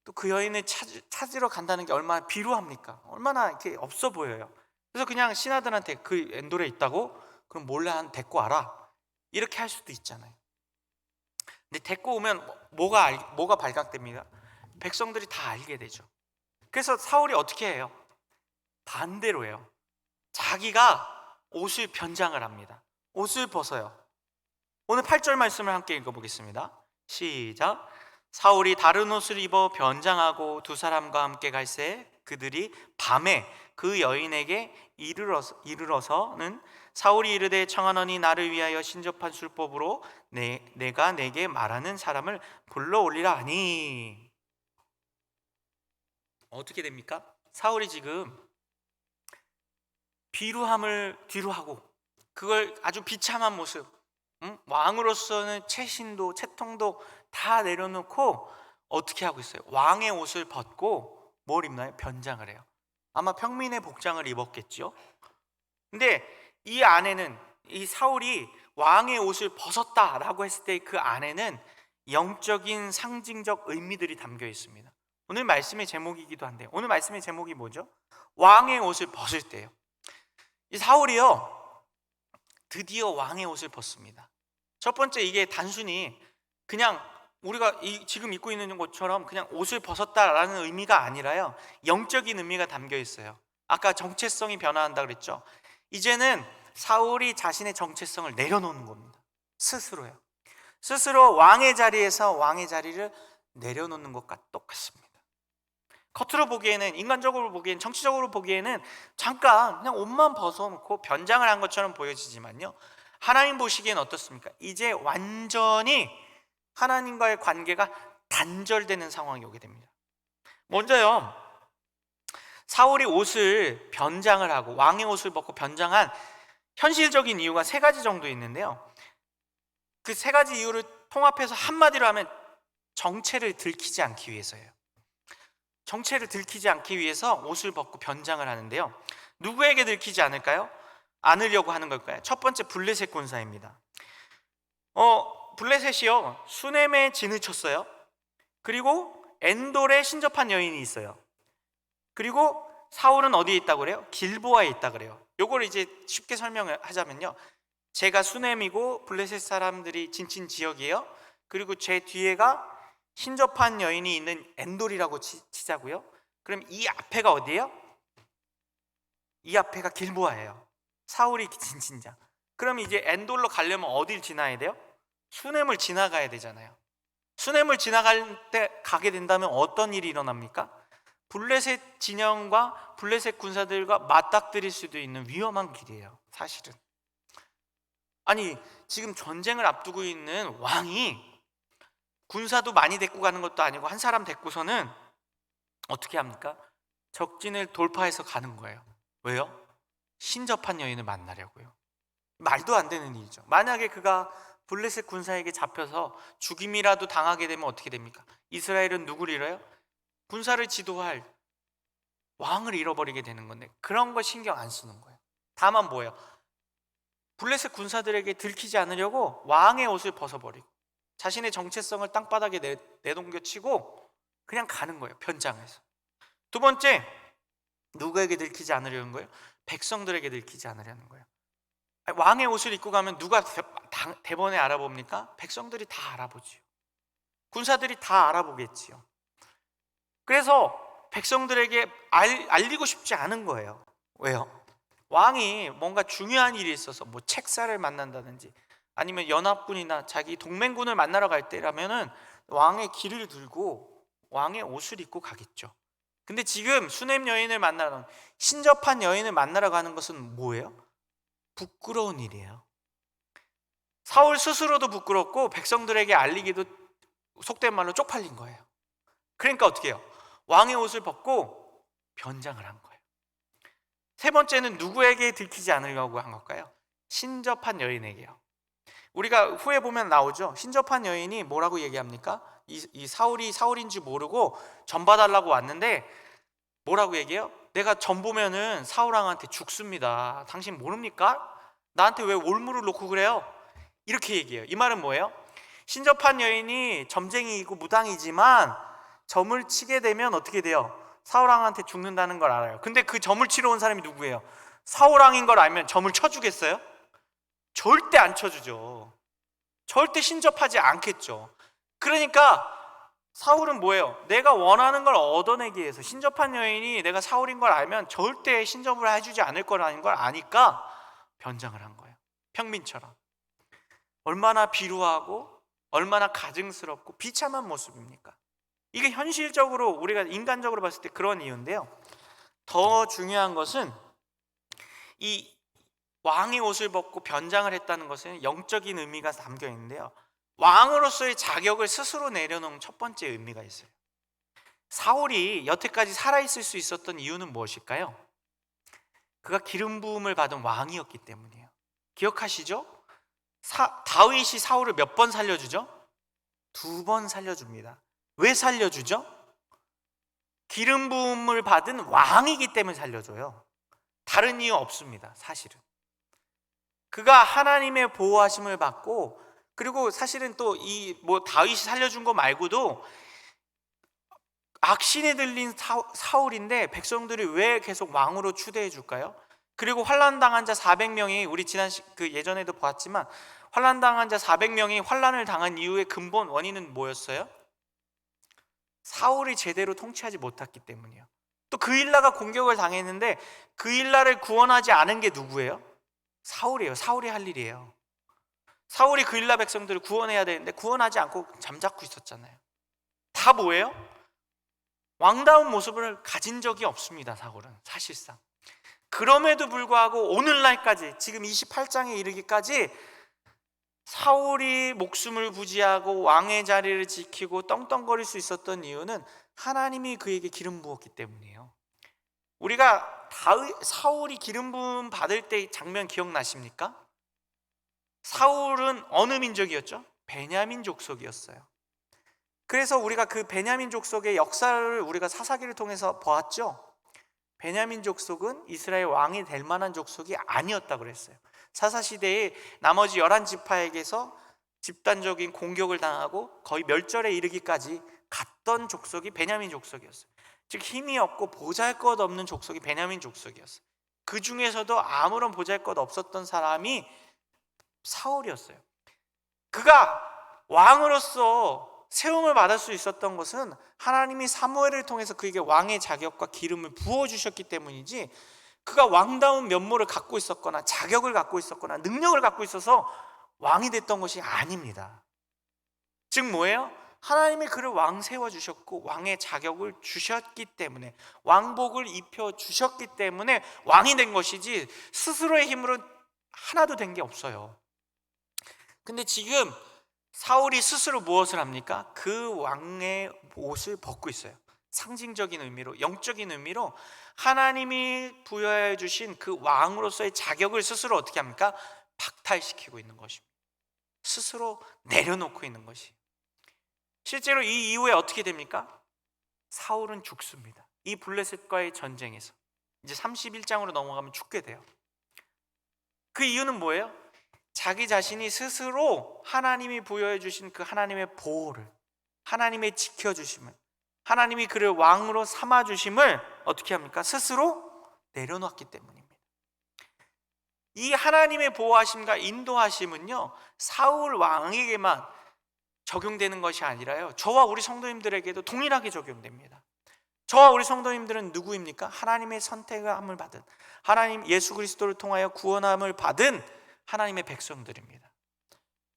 S1: 또 그 여인을 찾으러 간다는 게 얼마나 비루합니까? 얼마나 이렇게 없어 보여요. 그래서 그냥 신하들한테 그 엔돌에 있다고? 그럼 몰래 데리고 와라, 이렇게 할 수도 있잖아요. 근데 데리고 오면 뭐가 발각됩니다. 백성들이 다 알게 되죠. 그래서 사울이 어떻게 해요? 반대로 해요. 자기가 옷을 변장을 합니다. 옷을 벗어요. 오늘 8절 말씀을 함께 읽어보겠습니다. 시작. 사울이 다른 옷을 입어 변장하고 두 사람과 함께 갈새 그들이 밤에 그 여인에게 이르러서는 사울이 이르되 청하노니 나를 위하여 신접한 술법으로 내가 내게 말하는 사람을 불러올리라 하니. 어떻게 됩니까? 사울이 지금 비루함을 뒤로 하고 그걸 아주 비참한 모습, 왕으로서는 채신도 채통도 다 내려놓고 어떻게 하고 있어요? 왕의 옷을 벗고 뭘 입나요? 변장을 해요. 아마 평민의 복장을 입었겠죠. 근데 이 안에는, 이 사울이 왕의 옷을 벗었다라고 했을 때 그 안에는 영적인 상징적 의미들이 담겨 있습니다. 오늘 말씀의 제목이기도 한데, 오늘 말씀의 제목이 뭐죠? 왕의 옷을 벗을 때요. 이 사울이요, 드디어 왕의 옷을 벗습니다. 첫 번째, 이게 단순히 그냥 우리가 지금 입고 있는 것처럼 그냥 옷을 벗었다라는 의미가 아니라요, 영적인 의미가 담겨 있어요. 아까 정체성이 변화한다 그랬죠. 이제는 사울이 자신의 정체성을 내려놓는 겁니다. 스스로요. 스스로 왕의 자리에서 왕의 자리를 내려놓는 것과 똑같습니다. 겉으로 보기에는, 인간적으로 보기에는, 정치적으로 보기에는 잠깐 그냥 옷만 벗어놓고 변장을 한 것처럼 보여지지만요, 하나님 보시기엔 어떻습니까? 이제 완전히 하나님과의 관계가 단절되는 상황이 오게 됩니다. 먼저요, 사울이 옷을 변장을 하고 왕의 옷을 벗고 변장한 현실적인 이유가 세 가지 정도 있는데요, 그 세 가지 이유를 통합해서 한마디로 하면 정체를 들키지 않기 위해서예요. 정체를 들키지 않기 위해서 옷을 벗고 변장을 하는데요, 누구에게 들키지 않으려고 하는 걸까요? 첫 번째, 블레셋 군사입니다. 블레셋이요, 수넴에 진을 쳤어요. 그리고 엔돌에 신접한 여인이 있어요. 그리고 사울은 어디에 있다고 그래요? 길보아에 있다고 그래요. 요걸 이제 쉽게 설명을 하자면요, 제가 수넴이고 블레셋 사람들이 진친 지역이에요. 그리고 제 뒤에가 신접한 여인이 있는 엔돌이라고 치자고요. 그럼 이 앞에가 어디예요? 이 앞에가 길보아예요. 사울이 진친자. 그럼 이제 엔돌로 가려면 어딜 지나야 돼요? 수넴을 지나가야 되잖아요. 수넴을 지나갈 때 가게 된다면 어떤 일이 일어납니까? 블레셋 진영과 블레셋 군사들과 맞닥뜨릴 수도 있는 위험한 길이에요, 사실은. 아니, 지금 전쟁을 앞두고 있는 왕이 군사도 많이 데리고 가는 것도 아니고 한 사람 데리고서는 어떻게 합니까? 적진을 돌파해서 가는 거예요. 왜요? 신접한 여인을 만나려고요. 말도 안 되는 일이죠. 만약에 그가 블레셋 군사에게 잡혀서 죽임이라도 당하게 되면 어떻게 됩니까? 이스라엘은 누구를 잃어요? 군사를 지도할 왕을 잃어버리게 되는 건데, 그런 거 신경 안 쓰는 거예요. 다만 뭐예요? 블레셋 군사들에게 들키지 않으려고 왕의 옷을 벗어버리고 자신의 정체성을 땅바닥에 내동겨치고 그냥 가는 거예요, 변장해서. 두 번째, 누구에게 들키지 않으려는 거예요? 백성들에게 들키지 않으려는 거예요. 왕의 옷을 입고 가면 누가 대번에 알아봅니까? 백성들이 다 알아보지요. 군사들이 다 알아보겠지요. 그래서 백성들에게 알리고 싶지 않은 거예요. 왜요? 왕이 뭔가 중요한 일이 있어서 뭐 책사를 만난다든지 아니면 연합군이나 자기 동맹군을 만나러 갈 때라면은 왕의 길을 들고 왕의 옷을 입고 가겠죠. 근데 지금 수넴 여인을 만나러, 신접한 여인을 만나러 가는 것은 뭐예요? 부끄러운 일이에요. 사울 스스로도 부끄럽고 백성들에게 알리기도 속된 말로 쪽팔린 거예요. 그러니까 어떻게 해요? 왕의 옷을 벗고 변장을 한 거예요. 세 번째는 누구에게 들키지 않으려고 한 걸까요? 신접한 여인에게요. 우리가 후에 보면 나오죠. 신접한 여인이 뭐라고 얘기합니까? 이 사울이 사울인 줄 모르고 전 봐달라고 왔는데 뭐라고 얘기해요? 내가 전 보면은 사울왕한테 죽습니다. 당신 모릅니까? 나한테 왜 올무를 놓고 그래요? 이렇게 얘기해요. 이 말은 뭐예요? 신접한 여인이 점쟁이이고 무당이지만 점을 치게 되면 어떻게 돼요? 사울왕한테 죽는다는 걸 알아요. 근데 그 점을 치러 온 사람이 누구예요? 사울왕인 걸 알면 점을 쳐주겠어요? 절대 안 쳐주죠. 절대 신접하지 않겠죠. 그러니까 사울은 뭐예요? 내가 원하는 걸 얻어내기 위해서, 신접한 여인이 내가 사울인 걸 알면 절대 신접을 해주지 않을 거라는 걸 아니까 변장을 한 거예요. 평민처럼. 얼마나 비루하고 얼마나 가증스럽고 비참한 모습입니까? 이게 현실적으로 우리가 인간적으로 봤을 때 그런 이유인데요, 더 중요한 것은 이 왕의 옷을 벗고 변장을 했다는 것은 영적인 의미가 담겨 있는데요, 왕으로서의 자격을 스스로 내려놓은 첫 번째 의미가 있어요. 사울이 여태까지 살아있을 수 있었던 이유는 무엇일까요? 그가 기름 부음을 받은 왕이었기 때문이에요. 기억하시죠? 다윗이 사울을 몇 번 살려주죠? 2번 살려줍니다. 왜 살려주죠? 기름 부음을 받은 왕이기 때문에 살려줘요. 다른 이유 없습니다. 사실은 그가 하나님의 보호하심을 받고, 그리고 사실은 또 이 다윗이 살려준 거 말고도 악신에 들린 사울인데 백성들이 왜 계속 왕으로 추대해 줄까요? 그리고 환난당한 자 400명이 우리 예전에도 보았지만, 환난당한 자 400명이 환난을 당한 이유의 근본 원인은 뭐였어요? 사울이 제대로 통치하지 못했기 때문이에요. 또 그 일라가 공격을 당했는데 그 일라를 구원하지 않은 게 누구예요? 사울이에요. 사울이 할 일이에요. 사울이 그 일라 백성들을 구원해야 되는데 구원하지 않고 잠자코 있었잖아요. 다 뭐예요? 왕다운 모습을 가진 적이 없습니다. 사울은 사실상. 그럼에도 불구하고 오늘날까지, 지금 28장에 이르기까지 사울이 목숨을 부지하고 왕의 자리를 지키고 떵떵거릴 수 있었던 이유는 하나님이 그에게 기름 부었기 때문이에요. 우리가 사울이 기름 부음 받을 때 장면 기억나십니까? 사울은 어느 민족이었죠? 베냐민 족속이었어요. 그래서 우리가 그 베냐민 족속의 역사를 우리가 사사기를 통해서 보았죠. 베냐민 족속은 이스라엘 왕이 될 만한 족속이 아니었다고 그랬어요. 사사시대에 나머지 11지파에게서 집단적인 공격을 당하고 거의 멸절에 이르기까지 갔던 족속이 베냐민 족속이었어요. 즉 힘이 없고 보잘것없는 족속이 베냐민 족속이었어요. 그 중에서도 아무런 보잘것 없었던 사람이 사울이었어요. 그가 왕으로서 세움을 받을 수 있었던 것은 하나님이 사무엘을 통해서 그에게 왕의 자격과 기름을 부어주셨기 때문이지, 그가 왕다운 면모를 갖고 있었거나 자격을 갖고 있었거나 능력을 갖고 있어서 왕이 됐던 것이 아닙니다. 즉 뭐예요? 하나님이 그를 왕 세워주셨고 왕의 자격을 주셨기 때문에, 왕복을 입혀주셨기 때문에 왕이 된 것이지 스스로의 힘으로 하나도 된 게 없어요. 근데 지금 사울이 스스로 무엇을 합니까? 그 왕의 옷을 벗고 있어요. 상징적인 의미로, 영적인 의미로 하나님이 부여해 주신 그 왕으로서의 자격을 스스로 어떻게 합니까? 박탈시키고 있는 것입니다. 스스로 내려놓고 있는 것이. 실제로 이 이후에 어떻게 됩니까? 사울은 죽습니다. 이 블레셋과의 전쟁에서 이제 31장으로 넘어가면 죽게 돼요. 그 이유는 뭐예요? 자기 자신이 스스로 하나님이 부여해 주신 그 하나님의 보호를, 하나님의 지켜주심을, 하나님이 그를 왕으로 삼아주심을 어떻게 합니까? 스스로 내려놓았기 때문입니다. 이 하나님의 보호하심과 인도하심은요, 사울 왕에게만 적용되는 것이 아니라요, 저와 우리 성도님들에게도 동일하게 적용됩니다. 저와 우리 성도님들은 누구입니까? 하나님의 선택함을 받은, 하나님 예수 그리스도를 통하여 구원함을 받은 하나님의 백성들입니다.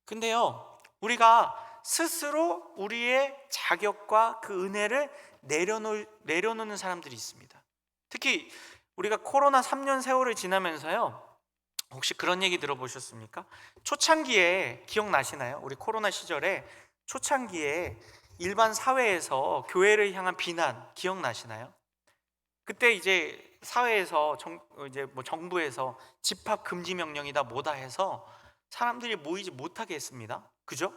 S1: 근데요, 우리가 스스로 우리의 자격과 그 은혜를 내려놓는 사람들이 있습니다. 특히 우리가 코로나 3년 세월을 지나면서요, 혹시 그런 얘기 들어보셨습니까? 초창기에 기억나시나요? 우리 코로나 시절에 초창기에 일반 사회에서 교회를 향한 비난 기억나시나요? 그때 이제 사회에서 정부에서 집합 금지 명령이다 뭐다 해서 사람들이 모이지 못하게 했습니다. 그죠?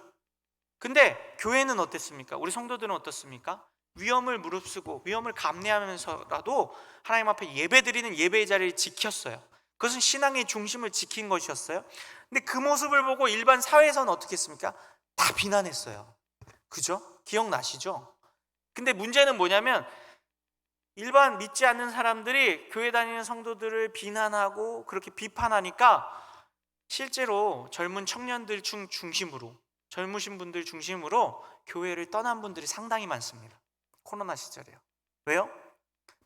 S1: 근데 교회는 어땠습니까? 우리 성도들은 어떻습니까? 위험을 무릅쓰고 위험을 감내하면서라도 하나님 앞에 예배드리는 예배의 자리를 지켰어요. 그것은 신앙의 중심을 지킨 것이었어요. 근데 그 모습을 보고 일반 사회에서는 어떻게 했습니까? 다 비난했어요. 그죠? 기억나시죠? 근데 문제는 뭐냐면, 일반 믿지 않는 사람들이 교회 다니는 성도들을 비난하고 그렇게 비판하니까 실제로 젊은 청년들 중심으로, 젊으신 분들 중심으로 교회를 떠난 분들이 상당히 많습니다. 코로나 시절에요. 왜요?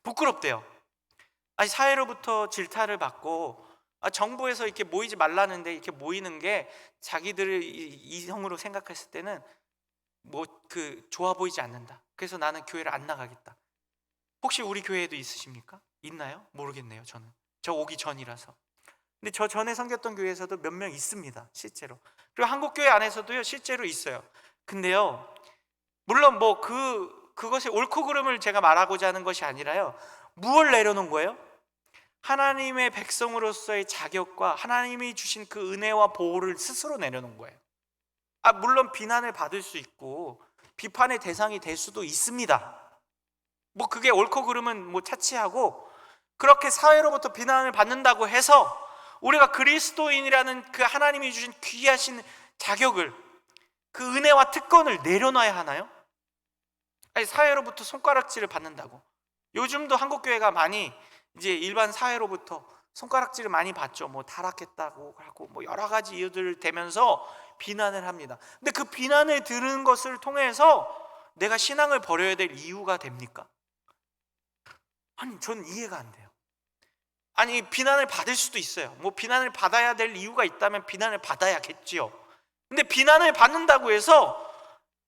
S1: 부끄럽대요. 아니, 사회로부터 질타를 받고, 정부에서 이렇게 모이지 말라는데 이렇게 모이는 게 자기들을 이성으로 생각했을 때는 좋아 보이지 않는다. 그래서 나는 교회를 안 나가겠다. 혹시 우리 교회에도 있으십니까? 있나요? 모르겠네요. 저 오기 전이라서. 근데 저 전에 섬겼던 교회에서도 몇 명 있습니다. 실제로. 그리고 한국교회 안에서도요, 실제로 있어요. 근데요, 물론 그것의 옳고 그름을 제가 말하고자 하는 것이 아니라요, 무엇을 내려놓은 거예요? 하나님의 백성으로서의 자격과 하나님이 주신 그 은혜와 보호를 스스로 내려놓은 거예요. 물론 비난을 받을 수 있고 비판의 대상이 될 수도 있습니다. 뭐 그게 옳고 그름은 뭐 차치하고, 그렇게 사회로부터 비난을 받는다고 해서 우리가 그리스도인이라는 그 하나님이 주신 귀하신 자격을, 그 은혜와 특권을 내려놔야 하나요? 아니, 사회로부터 손가락질을 받는다고. 요즘도 한국교회가 많이 이제 일반 사회로부터 손가락질을 많이 받죠. 뭐 타락했다고 하고 뭐 여러 가지 이유들을 대면서 비난을 합니다. 근데 그 비난을 들은 것을 통해서 내가 신앙을 버려야 될 이유가 됩니까? 아니, 전 이해가 안 돼요. 아니, 비난을 받을 수도 있어요. 뭐 비난을 받아야 될 이유가 있다면 비난을 받아야겠지요. 근데 비난을 받는다고 해서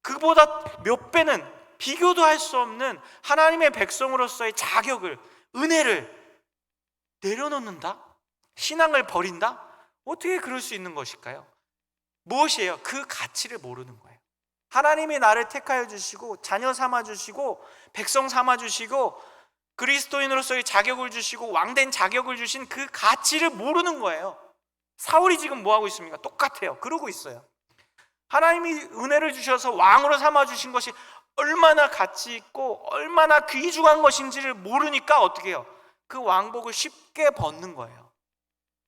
S1: 그보다 몇 배는 비교도 할 수 없는 하나님의 백성으로서의 자격을, 은혜를 내려놓는다? 신앙을 버린다? 어떻게 그럴 수 있는 것일까요? 무엇이에요? 그 가치를 모르는 거예요. 하나님이 나를 택하여 주시고 자녀 삼아 주시고 백성 삼아 주시고 그리스도인으로서의 자격을 주시고 왕된 자격을 주신 그 가치를 모르는 거예요. 사울이 지금 뭐 하고 있습니까? 똑같아요. 그러고 있어요. 하나님이 은혜를 주셔서 왕으로 삼아 주신 것이 얼마나 가치 있고 얼마나 귀중한 것인지를 모르니까 어떻게 해요? 그 왕복을 쉽게 벗는 거예요.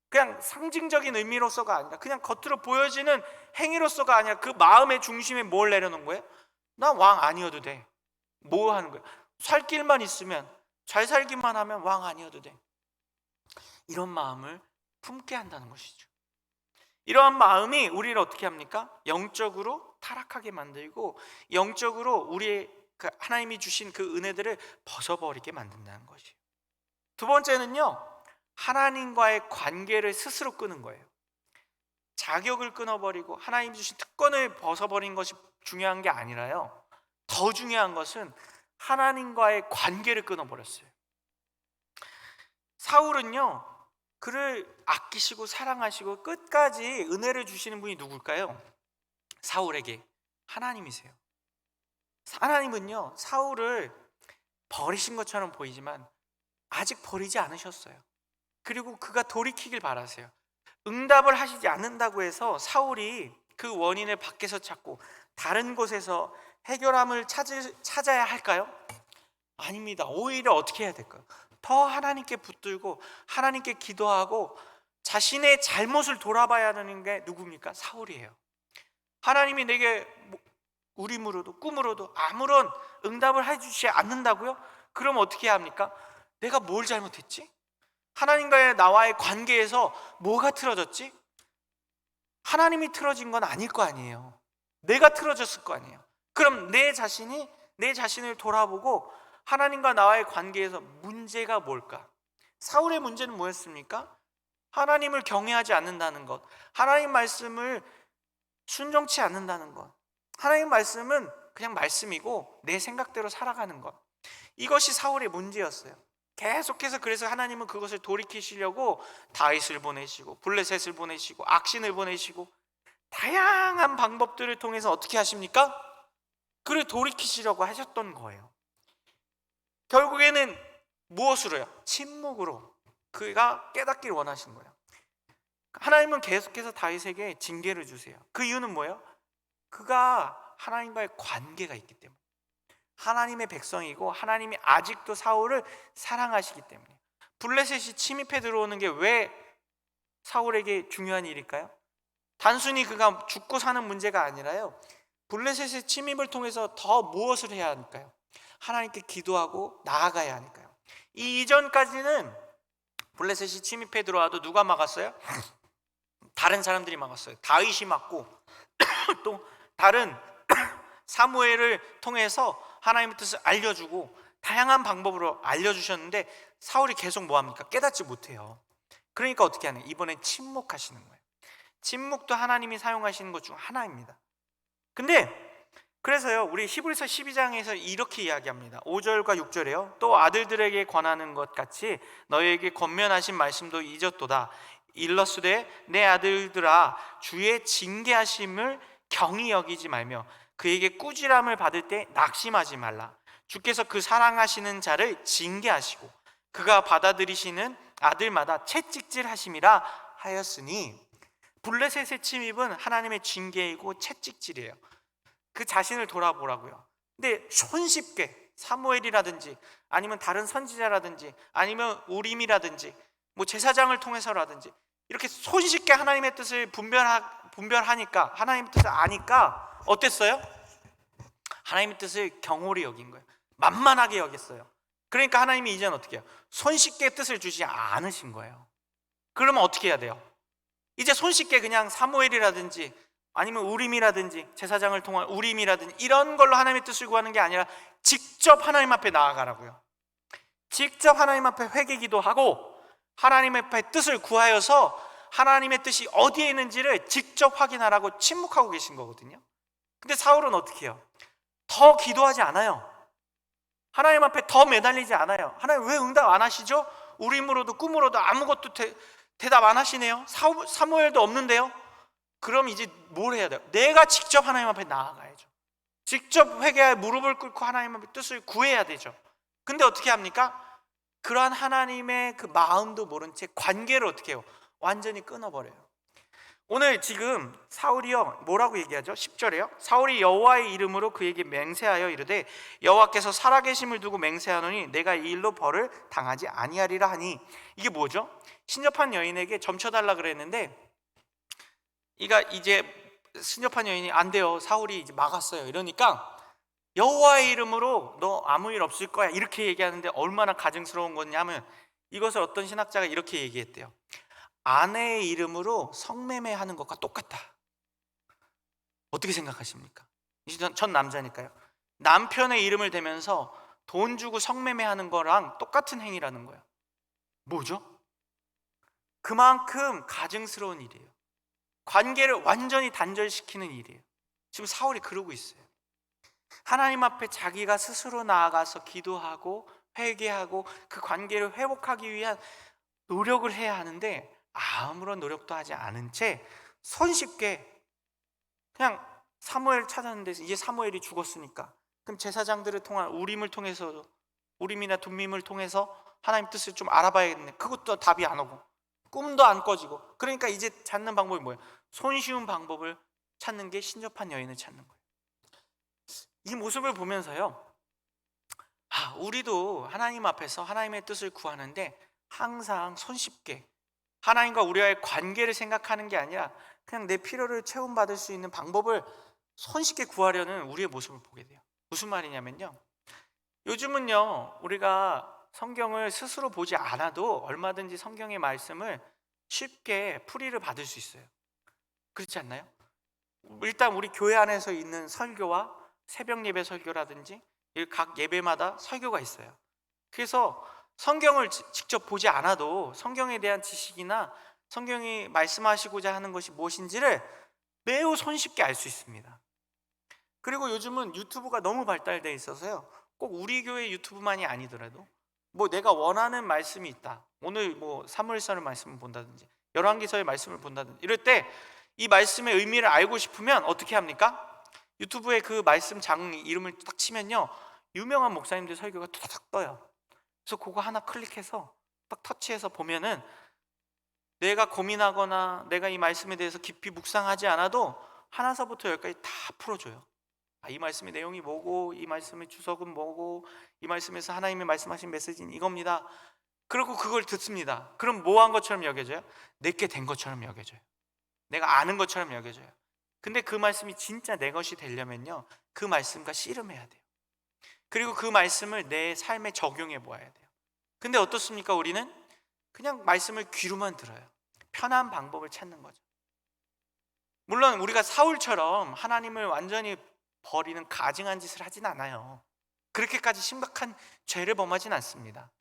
S1: 그냥 상징적인 의미로서가 아니라, 그냥 겉으로 보여지는 행위로서가 아니라 그 마음의 중심에 뭘 내려놓은 거예요? 나 왕 아니어도 돼. 뭐 하는 거예요? 살 길만 있으면, 잘 살기만 하면 왕 아니어도 돼. 이런 마음을 품게 한다는 것이죠. 이러한 마음이 우리를 어떻게 합니까? 영적으로 타락하게 만들고 영적으로 우리의 하나님이 주신 그 은혜들을 벗어버리게 만든다는 것이에요. 두 번째는요, 하나님과의 관계를 스스로 끊은 거예요. 자격을 끊어버리고 하나님 주신 특권을 벗어버린 것이 중요한 게 아니라요, 더 중요한 것은 하나님과의 관계를 끊어버렸어요. 사울은요, 그를 아끼시고 사랑하시고 끝까지 은혜를 주시는 분이 누굴까요? 사울에게 하나님이세요. 하나님은요, 사울을 버리신 것처럼 보이지만 아직 버리지 않으셨어요. 그리고 그가 돌이키길 바라세요. 응답을 하시지 않는다고 해서 사울이 그 원인을 밖에서 찾고 다른 곳에서 해결함을 찾아야 할까요? 아닙니다. 오히려 어떻게 해야 될까요? 더 하나님께 붙들고 하나님께 기도하고 자신의 잘못을 돌아봐야 하는 게 누굽니까? 사울이에요. 하나님이 내게 우림으로도 꿈으로도 아무런 응답을 해주지 않는다고요? 그럼 어떻게 해야 합니까? 내가 뭘 잘못했지? 하나님과의 나와의 관계에서 뭐가 틀어졌지? 하나님이 틀어진 건 아닐 거 아니에요. 내가 틀어졌을 거 아니에요. 그럼 내 자신을 돌아보고 하나님과 나와의 관계에서 문제가 뭘까? 사울의 문제는 뭐였습니까? 하나님을 경외하지 않는다는 것, 하나님 말씀을 순종치 않는다는 것, 하나님 말씀은 그냥 말씀이고 내 생각대로 살아가는 것, 이것이 사울의 문제였어요. 계속해서 그래서 하나님은 그것을 돌이키시려고 다윗을 보내시고 블레셋을 보내시고 악신을 보내시고 다양한 방법들을 통해서 어떻게 하십니까? 그를 돌이키시려고 하셨던 거예요. 결국에는 무엇으로요? 침묵으로 그가 깨닫기를 원하신 거예요. 하나님은 계속해서 다윗에게 징계를 주세요. 그 이유는 뭐예요? 그가 하나님과의 관계가 있기 때문에, 하나님의 백성이고 하나님이 아직도 사울을 사랑하시기 때문에. 블레셋이 침입해 들어오는 게 왜 사울에게 중요한 일일까요? 단순히 그가 죽고 사는 문제가 아니라요, 블레셋의 침입을 통해서 더 무엇을 해야 하니까요? 하나님께 기도하고 나아가야 하니까요. 이 이전까지는 블레셋이 침입해 들어와도 누가 막았어요? 다른 사람들이 막았어요. 다윗이 막고 또 다른 사무엘을 통해서 하나님의 뜻을 알려주고 다양한 방법으로 알려주셨는데 사울이 계속 뭐합니까? 깨닫지 못해요. 그러니까 어떻게 하냐? 이번엔 침묵하시는 거예요. 침묵도 하나님이 사용하시는 것 중 하나입니다. 근데 그래서요, 우리 히브리서 12장에서 이렇게 이야기합니다. 5절과 6절에요. 또 아들들에게 권하는 것 같이 너희에게 권면하신 말씀도 잊었도다. 일러스되 내 아들들아, 주의 징계하심을 경히 여기지 말며 그에게 꾸지람을 받을 때 낙심하지 말라. 주께서 그 사랑하시는 자를 징계하시고 그가 받아들이시는 아들마다 채찍질하심이라 하였으니, 블레셋의 침입은 하나님의 징계이고 채찍질이에요. 그 자신을 돌아보라고요. 근데 손쉽게 사무엘이라든지 아니면 다른 선지자라든지 아니면 우림이라든지 뭐 제사장을 통해서라든지 이렇게 손쉽게 하나님의 뜻을 분별하니까, 하나님의 뜻을 아니까 어땠어요? 하나님의 뜻을 경홀히 여긴 거예요. 만만하게 여겼어요. 그러니까 하나님이 이제는 어떻게 해요? 손쉽게 뜻을 주지 않으신 거예요. 그러면 어떻게 해야 돼요? 이제 손쉽게 그냥 사무엘이라든지 아니면 우림이라든지 제사장을 통한 우림이라든지 이런 걸로 하나님의 뜻을 구하는 게 아니라 직접 하나님 앞에 나아가라고요. 직접 하나님 앞에 회개기도 하고 하나님 앞에 뜻을 구하여서 하나님의 뜻이 어디에 있는지를 직접 확인하라고 침묵하고 계신 거거든요. 근데 사울은 어떻게 해요? 더 기도하지 않아요. 하나님 앞에 더 매달리지 않아요. 하나님 왜 응답 안 하시죠? 우림으로도 꿈으로도 아무것도 대답 안 하시네요. 사무엘도 없는데요. 그럼 이제 뭘 해야 돼요? 내가 직접 하나님 앞에 나아가야죠. 직접 회개하여 무릎을 꿇고 하나님 앞에 뜻을 구해야 되죠. 근데 어떻게 합니까? 그러한 하나님의 그 마음도 모른 채 관계를 어떻게 해요? 완전히 끊어버려요. 오늘 지금 사울이요 뭐라고 얘기하죠? 10절에요 사울이 여호와의 이름으로 그에게 맹세하여 이르되 여호와께서 살아계심을 두고 맹세하노니 내가 이 일로 벌을 당하지 아니하리라 하니, 이게 뭐죠? 신접한 여인에게 점쳐달라 그랬는데 이제 신접한 여인이 안 돼요, 사울이 이제 막았어요. 이러니까 여호와의 이름으로 너 아무 일 없을 거야 이렇게 얘기하는데 얼마나 가증스러운 거냐면, 이것을 어떤 신학자가 이렇게 얘기했대요. 아내의 이름으로 성매매하는 것과 똑같다. 어떻게 생각하십니까? 전 남자니까요. 남편의 이름을 대면서 돈 주고 성매매하는 거랑 똑같은 행위라는 거예요. 뭐죠? 그만큼 가증스러운 일이에요. 관계를 완전히 단절시키는 일이에요. 지금 사울이 그러고 있어요. 하나님 앞에 자기가 스스로 나아가서 기도하고 회개하고 그 관계를 회복하기 위한 노력을 해야 하는데 아무런 노력도 하지 않은 채 손쉽게 그냥 사무엘 찾았는데, 이제 사무엘이 죽었으니까 그럼 제사장들을 통한 우림을 통해서, 우림이나 둠밈을 통해서 하나님 뜻을 좀 알아봐야겠네. 그것도 답이 안 오고 꿈도 안 꺼지고, 그러니까 이제 찾는 방법이 뭐예요? 손쉬운 방법을 찾는 게 신접한 여인을 찾는 거예요. 이 모습을 보면서요, 우리도 하나님 앞에서 하나님의 뜻을 구하는데 항상 손쉽게 하나님과 우리와의 관계를 생각하는 게 아니라 그냥 내 필요를 채움받을 수 있는 방법을 손쉽게 구하려는 우리의 모습을 보게 돼요. 무슨 말이냐면요, 요즘은요 우리가 성경을 스스로 보지 않아도 얼마든지 성경의 말씀을 쉽게 풀이를 받을 수 있어요. 그렇지 않나요? 일단 우리 교회 안에서 있는 설교와 새벽 예배 설교라든지 각 예배마다 설교가 있어요. 그래서 성경을 직접 보지 않아도 성경에 대한 지식이나 성경이 말씀하시고자 하는 것이 무엇인지를 매우 손쉽게 알 수 있습니다. 그리고 요즘은 유튜브가 너무 발달되어 있어서요, 꼭 우리 교회 유튜브만이 아니더라도 뭐 내가 원하는 말씀이 있다, 오늘 뭐 사무엘서의 말씀을 본다든지 열왕기서의 말씀을 본다든지 이럴 때 이 말씀의 의미를 알고 싶으면 어떻게 합니까? 유튜브에 그 말씀 장 이름을 딱 치면요 유명한 목사님들 설교가 툭툭 떠요. 그래서 그거 하나 클릭해서 딱 터치해서 보면은 내가 고민하거나 내가 이 말씀에 대해서 깊이 묵상하지 않아도 하나서부터 열까지 다 풀어줘요. 이 말씀의 내용이 뭐고, 이 말씀의 주석은 뭐고, 이 말씀에서 하나님의 말씀하신 메시지는 이겁니다. 그리고 그걸 듣습니다. 그럼 뭐 한 것처럼 여겨져요? 내게 된 것처럼 여겨져요. 내가 아는 것처럼 여겨져요. 근데 그 말씀이 진짜 내 것이 되려면요 그 말씀과 씨름해야 돼요. 그리고 그 말씀을 내 삶에 적용해 보아야 돼요. 근데 어떻습니까? 우리는 그냥 말씀을 귀로만 들어요. 편한 방법을 찾는 거죠. 물론 우리가 사울처럼 하나님을 완전히 버리는 가증한 짓을 하진 않아요. 그렇게까지 심각한 죄를 범하진 않습니다.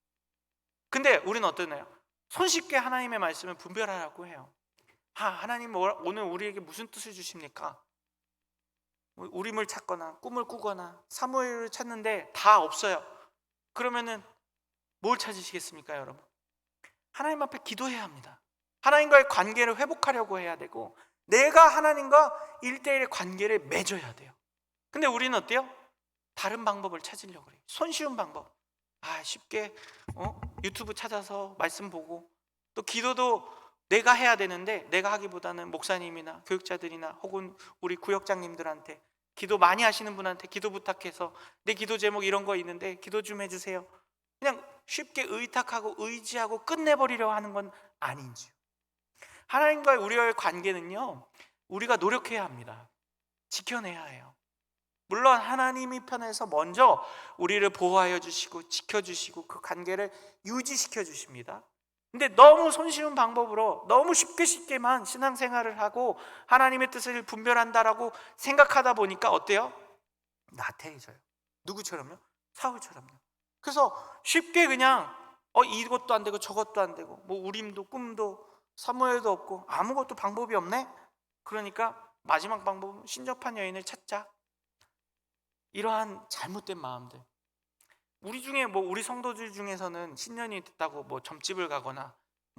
S1: 근데 우리는 어떠나요? 손쉽게 하나님의 말씀을 분별하라고 해요. 하나님 오늘 우리에게 무슨 뜻을 주십니까? 우림을 찾거나 꿈을 꾸거나 사무엘을 찾는데 다 없어요. 그러면은 뭘 찾으시겠습니까, 여러분? 하나님 앞에 기도해야 합니다. 하나님과의 관계를 회복하려고 해야 되고 내가 하나님과 1대1의 관계를 맺어야 돼요. 근데 우리는 어때요? 다른 방법을 찾으려고 그래요. 손쉬운 방법. 쉽게 유튜브 찾아서 말씀 보고, 또 기도도 내가 해야 되는데 내가 하기보다는 목사님이나 교육자들이나 혹은 우리 구역장님들한테, 기도 많이 하시는 분한테 기도 부탁해서 내 기도 제목 이런 거 있는데 기도 좀 해주세요, 그냥 쉽게 의탁하고 의지하고 끝내버리려 하는 건 아닌지요. 하나님과의 우리와의 관계는요, 우리가 노력해야 합니다. 지켜내야 해요. 물론 하나님이 편에서 먼저 우리를 보호하여 주시고 지켜주시고 그 관계를 유지시켜 주십니다. 근데 너무 손쉬운 방법으로 너무 쉽게만 신앙생활을 하고 하나님의 뜻을 분별한다라고 생각하다 보니까 어때요? 나태해져요. 누구처럼요? 사울처럼요. 그래서 쉽게 그냥 이것도 안 되고 저것도 안 되고, 뭐 우림도 꿈도 사무엘도 없고 아무것도 방법이 없네? 그러니까 마지막 방법은 신접한 여인을 찾자. 이러한 잘못된 마음들, 우리 중에 우리 성도들 중에서는 신년이 됐다고 점집을 가거나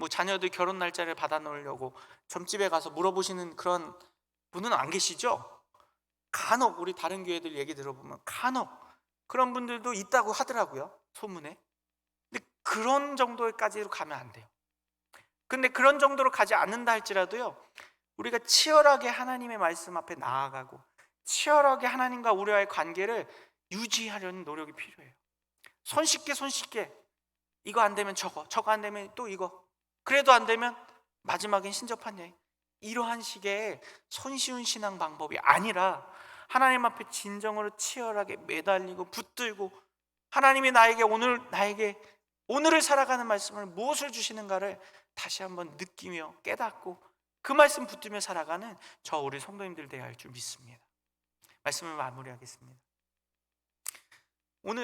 S1: 자녀들 결혼 날짜를 받아 놓으려고 점집에 가서 물어보시는 그런 분은 안 계시죠? 간혹 우리 다른 교회들 얘기 들어보면 간혹 그런 분들도 있다고 하더라고요, 소문에. 근데 그런 정도까지로 가면 안 돼요. 근데 그런 정도로 가지 않는다 할지라도요, 우리가 치열하게 하나님의 말씀 앞에 나아가고 치열하게 하나님과 우리와의 관계를 유지하려는 노력이 필요해요. 손쉽게 이거 안 되면 저거 안 되면 또 이거, 그래도 안 되면 마지막엔 신접한 여인, 이러한 식의 손쉬운 신앙 방법이 아니라 하나님 앞에 진정으로 치열하게 매달리고 붙들고, 하나님이 나에게 오늘을 살아가는 말씀을 무엇을 주시는가를 다시 한번 느끼며 깨닫고 그 말씀 붙들며 살아가는 우리 성도님들 되어야 할 줄 믿습니다. 말씀을 마무리하겠습니다. 오늘